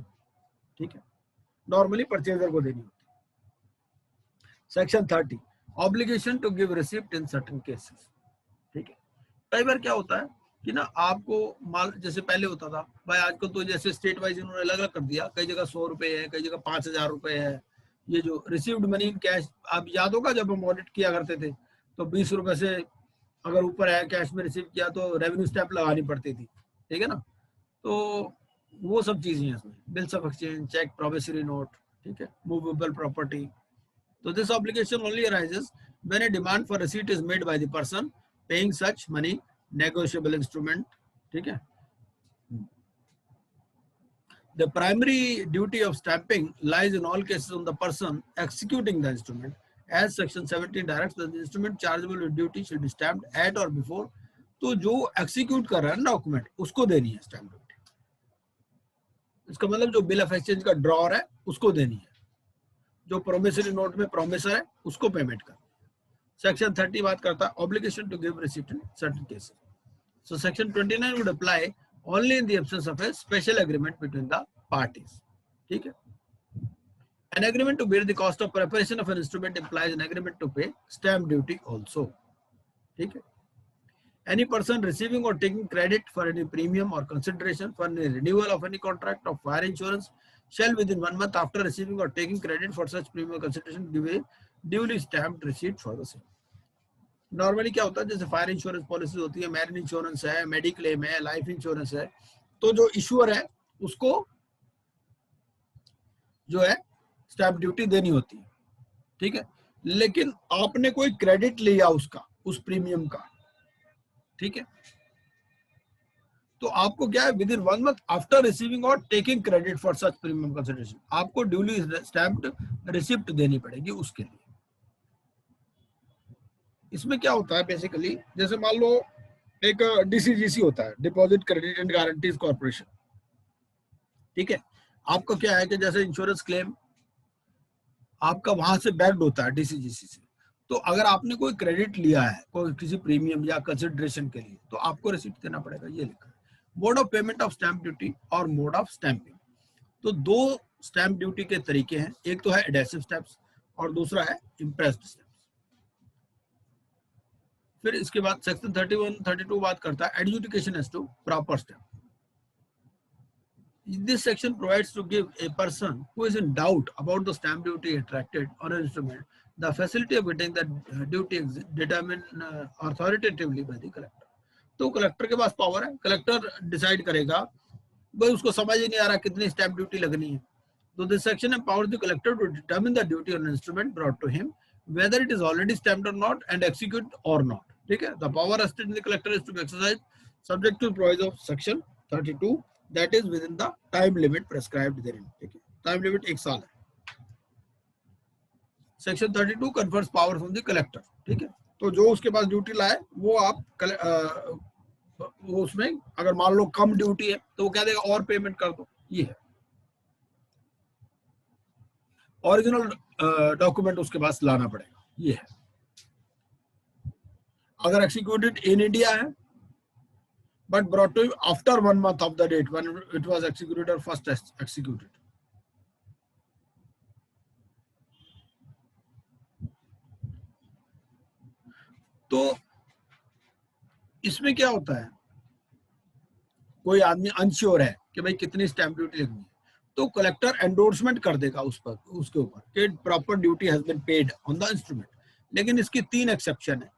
Speaker 1: ठीक है, नॉर्मली परचेजर को देनी होती है। Section 30 obligation to give receipt in certain cases. ठीक है, कई बार क्या होता है कि ना आपको माल, जैसे पहले होता था भाई, आजकल तो जैसे स्टेट वाइज इन्होंने अलग अलग कर दिया, कई जगह 100 रुपए है, कई जगह 5,000 रुपए है। ये जो रिसीव्ड मनी इन कैश, आप याद होगा जब हम ऑडिट किया करते थे तो 20 रुपए से अगर ऊपर है कैश में रिसीव किया तो रेवेन्यू स्टैंप लगानी पड़ती थी। ठीक है ना, तो वो सब चीजें हैं इसमें, bills of exchange, cheque, promissory note. ठीक है, मूवेबल प्रॉपर्टी। तो this obligation only arises when a demand for receipt is made by the person paying such money, negotiable instrument. ठीक है, the primary duty of stamping lies in all cases on the person executing the instrument. As section 17 directs, that the instrument chargeable with duty shall be stamped at or before. तो जो execute कर रहा है ना document, उसको देनी है stamp duty. इसका मतलब जो बिल ऑफ एक्सचेंज का ड्रॉर है उसको देनी है, जो प्रोमिसरी नोट में प्रोमिसर है उसको पेमेंट करनी है। सेक्शन 30 बात करता है obligation to give receipt in certain cases. So section 29 would apply only in the absence of a special agreement between the parties. ठीक है, an agreement to bear the cost of preparation of an instrument implies an agreement to pay stamp duty also. ठीक है, any person receiving or taking credit for any premium or consideration for any renewal of any contract of fire insurance shall within 1 month after receiving or taking credit for such premium or consideration give a duly stamped receipt for the same. Normally क्या होता है, जैसे fire insurance policy होती है, marine insurance है, mediclaim है, life insurance है, तो जो इश्यूअर है उसको जो है स्टैम्प ड्यूटी देनी होती है। ठीक है, लेकिन आपने कोई क्रेडिट लिया उसका, उस प्रीमियम का। ठीक है, तो आपको क्या है, within 1 month after receiving or taking credit for such premium consideration, आपको ड्यूली स्टैम्प्ड रिसिप्ट देनी पड़ेगी उसके लिए। इसमें क्या होता है बेसिकली, जैसे मान लो एक डीसीजीसी होता है, deposit credit and guarantees corporation. ठीक है, आपका क्या है कि जैसे इंश्योरेंस क्लेम आपका वहां से बैक्ड होता है डीसीजीसी से, तो अगर आपने कोई क्रेडिट लिया है कोई किसी प्रीमियम या कंसिडरेशन के लिए तो आपको रिसिप्ट देना पड़ेगा। ये लिखा है mode of payment of stamp duty और मोड ऑफ स्टैंपिंग। तो 2 स्टैम्प ड्यूटी के तरीके हैं, एक तो है एडेसिव स्टैम्प्स और दूसरा है इम्प्रेस्ड स्टैम्प्स। फिर इसके बाद सेक्शन 31-32 बात करता है adjudication as to proper stamp. This section provides to give a person who is in doubt about the stamp duty attracted on an instrument the facility of getting the duty determined authoritatively by the collector. तो collector के पास power है, collector decide करेगा, भाई उसको समझ ही नहीं आ रहा कितनी स्टैम्प ड्यूटी लगनी है। तो this section empowers the collector to determine the duty on an instrument brought to him whether it is already stamped or not and execute or not. ठीक है, the power vested in the collector is to be exercised subject to provisions of section 32 that is within the time limit prescribed therein. ठीक है, time limit 1 साल है। Section 32 confers powers on the collector. ठीक है, तो जो उसके पास duty लाए वो आप वो उसमें अगर मान लो कम ड्यूटी है तो वो क्या देगा, और पेमेंट कर दो। ये है ओरिजिनल डॉक्यूमेंट उसके पास लाना पड़ेगा। ये है अगर एक्सिक्यूटेड इन इंडिया है but brought to him after 1 month of the date when it was executed or first executed. तो इसमें क्या होता है, कोई आदमी अनश्योर है कि भाई कितनी स्टैम्प ड्यूटी लगनी है, तो कलेक्टर एंडोर्समेंट कर देगा उस पर, उसके ऊपर कि proper duty has been paid on the instrument. लेकिन इसकी 3 एक्सेप्शन है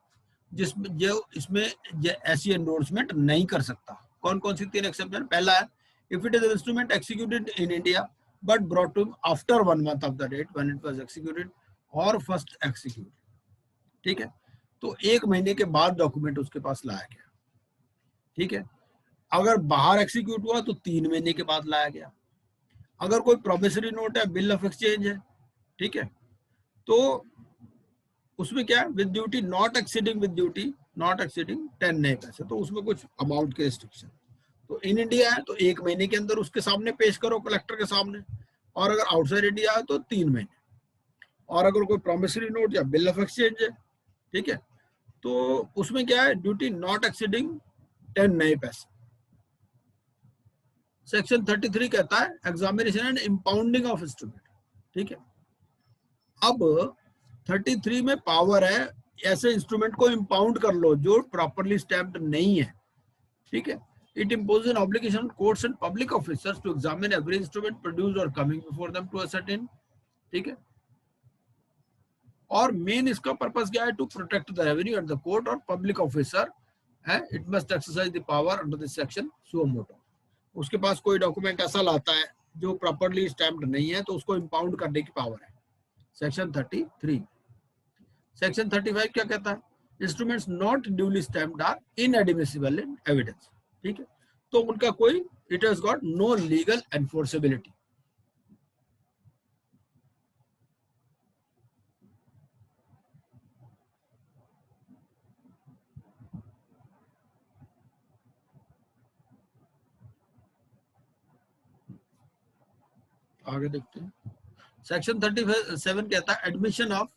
Speaker 1: जिसमें जो इसमें ऐसी एंडोर्समेंट नहीं कर सकता। कौन कौन सी 3 एक्सेप्शन? पहला है if it is instrument executed in India but brought to after 1 month of the date when it was executed और फर्स्ट एक्सिक्यूटेड। ठीक है, तो 1 महीने के बाद डॉक्यूमेंट उसके पास लाया गया। ठीक है, अगर बाहर एक्सिक्यूट हुआ तो 3 महीने के बाद लाया गया। अगर कोई प्रोमिसरी नोट है, बिल ऑफ एक्सचेंज है, ठीक है, तो उसमें क्या है, with duty not exceeding, with duty not exceeding 10 नए पैसे, तो उसमें कुछ अमाउंट के रिस्ट्रिक्शन। तो इन इंडिया है तो 1 महीने के अंदर उसके सामने पेश करो, कलेक्टर के सामने, और अगर आउटसाइड इंडिया है तो 3 महीने, और अगर कोई प्रोमिसरी नोट या बिल ऑफ एक्सचेंज है, ठीक है, तो उसमें क्या है, ड्यूटी नॉट एक्सीडिंग 10 नए पैसे। सेक्शन 33 कहता है एग्जामिनेशन एंड इंपाउंडिंग ऑफ इंस्ट्रूमेंट, ठीक है। अब 33 में पावर है ऐसे इंस्ट्रूमेंट को इंपाउंड कर लो जो प्रॉपरली स्टैम्प्ड नहीं है, ठीक है। It imposes an obligation on courts and public officers to examine every instrument produced or coming before them to ascertain, ठीक है। और मेन इसका पर्पस क्या है, to protect the revenue and the court or public officer है, it must exercise the power under this section suo motu. उसके पास कोई डॉक्यूमेंट ऐसा लाता है जो प्रॉपरली स्टैम्प्ड नहीं है तो उसको इंपाउंड करने की पावर है, सेक्शन 33। सेक्शन 35 क्या कहता है, instruments not duly stamped are inadmissible in evidence, ठीक है, तो उनका कोई, it has got no legal enforceability. आगे देखते हैं, सेक्शन 37 कहता है admission of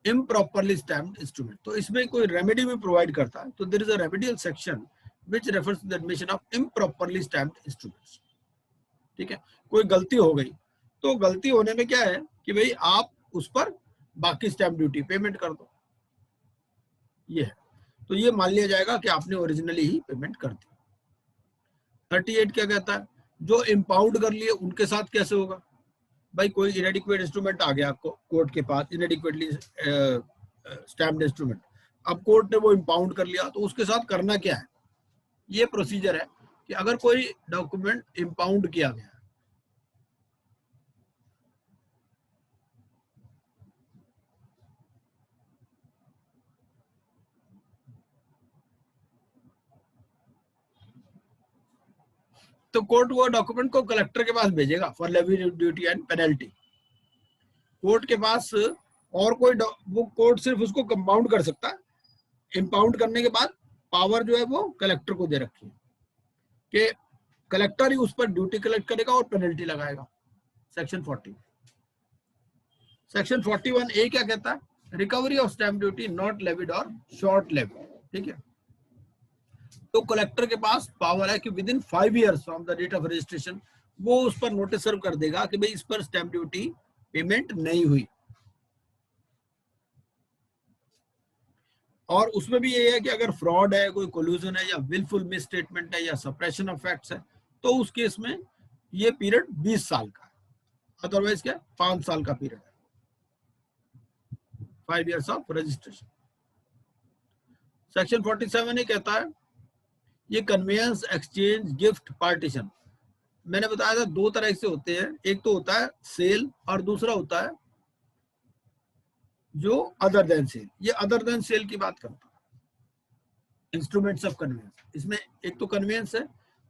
Speaker 1: improperly stamped instrument, तो इसमें कोई रेमेडी भी प्रोवाइड करता है, तो there is a remedial section which refers to the admission of improperly stamped instruments, ठीक है। कोई गलती हो गई, तो गलती होने में क्या है कि भाई आप उस पर बाकी स्टैम्प ड्यूटी पेमेंट कर दो, ये है, तो ये मान लिया जाएगा कि आपने ओरिजिनली ही पेमेंट कर दी। 38 क्या कहता है, जो इम्पाउंड कर लिए उनके साथ कैसे होगा, भाई कोई इनएडिक्वेट इंस्ट्रूमेंट आ गया आपको कोर्ट के पास, इनएडिक्वेटली स्टैम्प्ड इंस्ट्रूमेंट, अब कोर्ट ने वो इम्पाउंड कर लिया, तो उसके साथ करना क्या है, ये प्रोसीजर है कि अगर कोई डॉक्यूमेंट इम्पाउंड किया गया, तो कोर्ट वो डॉक्यूमेंट को कलेक्टर के पास भेजेगा for levy duty and penalty. Court के पास और कोई वो कोर्ट सिर्फ उसको कंपाउंड कर सकता है, इंपाउंड करने के बाद पावर जो है वो कलेक्टर को दे रखी है कि कलेक्टर ही उस पर ड्यूटी कलेक्ट करेगा और पेनल्टी लगाएगा, सेक्शन 40। सेक्शन 41 ए क्या कहता है, recovery of stamp duty not levied और शॉर्ट लेवी, ठीक है, तो कलेक्टर के पास पावर है कि within 5 years from the date of registration वो उस पर नोटिस सर्व कर देगा कि भाई इस पर स्टैम्प ड्यूटी पेमेंट नहीं हुई। और उसमें भी ये है कि अगर फ्रॉड है, कोई कोल्यूजन है या विलफुल मिसस्टेटमेंट है या सप्रेशन ऑफ फैक्ट्स है, तो उस केस में ये पीरियड 20 साल का है, अदरवाइज क्या 5 साल का पीरियड है, 5 years ऑफ रजिस्ट्रेशन। सेक्शन 47 ये कहता है, ये कन्वेंस, एक्सचेंज, गिफ्ट, पार्टीशन, मैंने बताया था 2 तरह से होते हैं, एक तो होता है सेल और दूसरा होता है जो अदर देन सेल। ये अदर देन सेल की बात करता है, इंस्ट्रूमेंट्स ऑफ कन्वेंस। इसमें एक तो कन्वेंस है,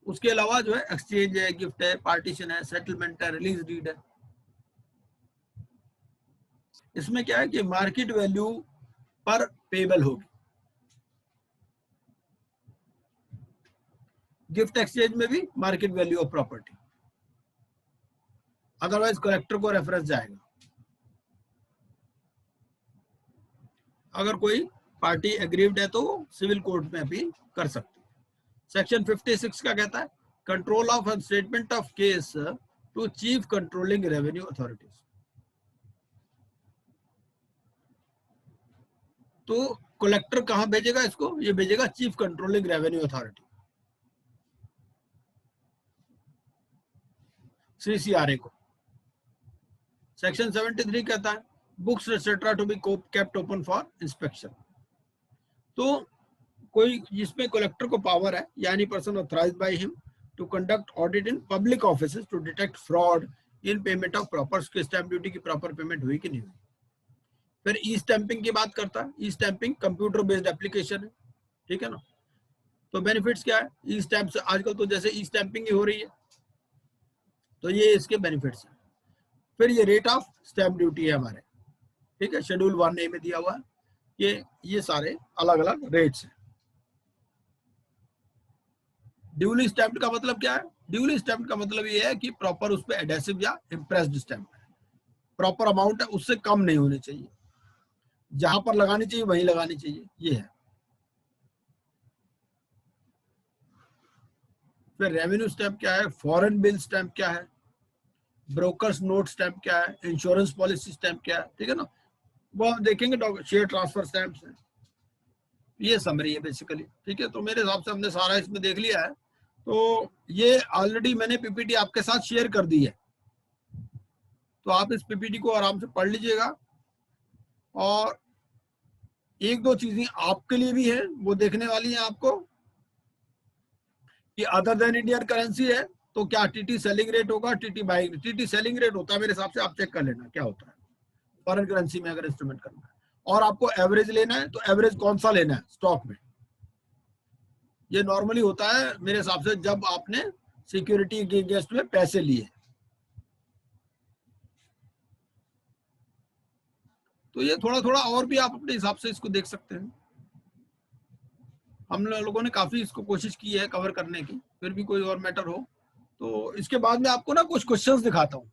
Speaker 1: उसके अलावा जो है एक्सचेंज है, गिफ्ट है, पार्टीशन है, सेटलमेंट है, रिलीज डीड है। इसमें क्या है कि मार्केट वैल्यू पर पेबल होगी, गिफ्ट एक्सचेंज में भी market value of property, otherwise collector को रेफरेंस जाएगा। अगर कोई पार्टी एग्रीव्ड है तो सिविल कोर्ट में अपील कर सकती है। सेक्शन 56 का कहता है control of and statement of case to chief controlling revenue authorities, तो कलेक्टर कहां भेजेगा इसको, ये भेजेगा chief controlling revenue authority, CCRA को। सेक्शन 73 कहता है books etcetera to be kept open for inspection, तो कोई जिसमें कलेक्टर को पावर है या any person authorised by him to conduct audit in public offices to detect fraud in payment of proper, stamp duty की proper payment हुई कि नहीं हुई। फिर ई स्टैंपिंग की बात करता है, ई स्टैंपिंग कंप्यूटर बेस्ड एप्लीकेशन है, ठीक है ना, तो बेनिफिट्स क्या है, ई स्टैंप से आजकल तो जैसे ई स्टैंपिंग ही हो रही है, तो ये इसके बेनिफिट्स हैं। फिर ये रेट ऑफ स्टैम्प ड्यूटी है हमारे, ठीक है, शेड्यूल 1A में दिया हुआ है कि ये सारे अलग अलग रेट्स हैं। ड्यूली स्टैम्प्ड का मतलब क्या है? ड्यूली स्टैम्प्ड का मतलब ये है कि प्रॉपर उस पर एडेसिव या इम्प्रेस्ड स्टैम्प है, प्रॉपर अमाउंट है, उससे कम नहीं होनी चाहिए, जहां पर लगानी चाहिए वहीं लगानी चाहिए, ये है। फिर रेवेन्यू स्टैम्प क्या है, फॉरेन बिल स्टैम्प क्या है, ब्रोकर्स नोट स्टैम्प क्या है, इंश्योरेंस पॉलिसी स्टैम्प क्या है, ठीक है ना, वो हम देखेंगे। शेयर ट्रांसफर स्टैम्प है, ये समरी है बेसिकली, ठीक है। तो मेरे हिसाब से हमने सारा इसमें देख लिया है। तो ये ऑलरेडी मैंने पीपीटी आपके साथ शेयर कर दी है, तो आप इस पीपीटी को आराम से पढ़ लीजिएगा। और एक दो चीजें आपके लिए भी है, वो देखने वाली है आपको कि अदर देन इंडियन करेंसी है तो क्या टीटी सेलिंग रेट होगा, TT buying. TT selling rate होता है मेरे हिसाब से, आप चेक कर लेना क्या होता है फॉरेन करेंसी में अगर इंस्ट्रूमेंट करना है। और आपको एवरेज लेना है तो एवरेज कौन सा लेना है स्टॉक में, ये नॉर्मली होता है मेरे हिसाब से जब आपने सिक्योरिटी के अगेंस्ट में पैसे लिए। तो ये थोड़ा थोड़ा और भी आप अपने हिसाब से इसको देख सकते हैं। हम लोगों ने काफी इसको कोशिश की है कवर करने की, फिर भी कोई और मैटर हो तो इसके बाद में आपको ना कुछ क्वेश्चंस दिखाता हूँ,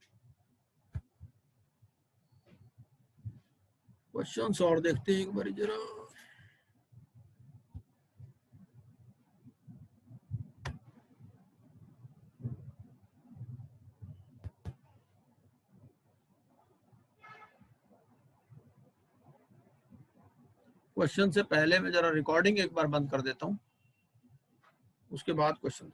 Speaker 1: क्वेश्चंस और देखते हैं एक बार जरा। क्वेश्चन से पहले मैं जरा रिकॉर्डिंग एक बार बंद कर देता हूँ, उसके बाद क्वेश्चन।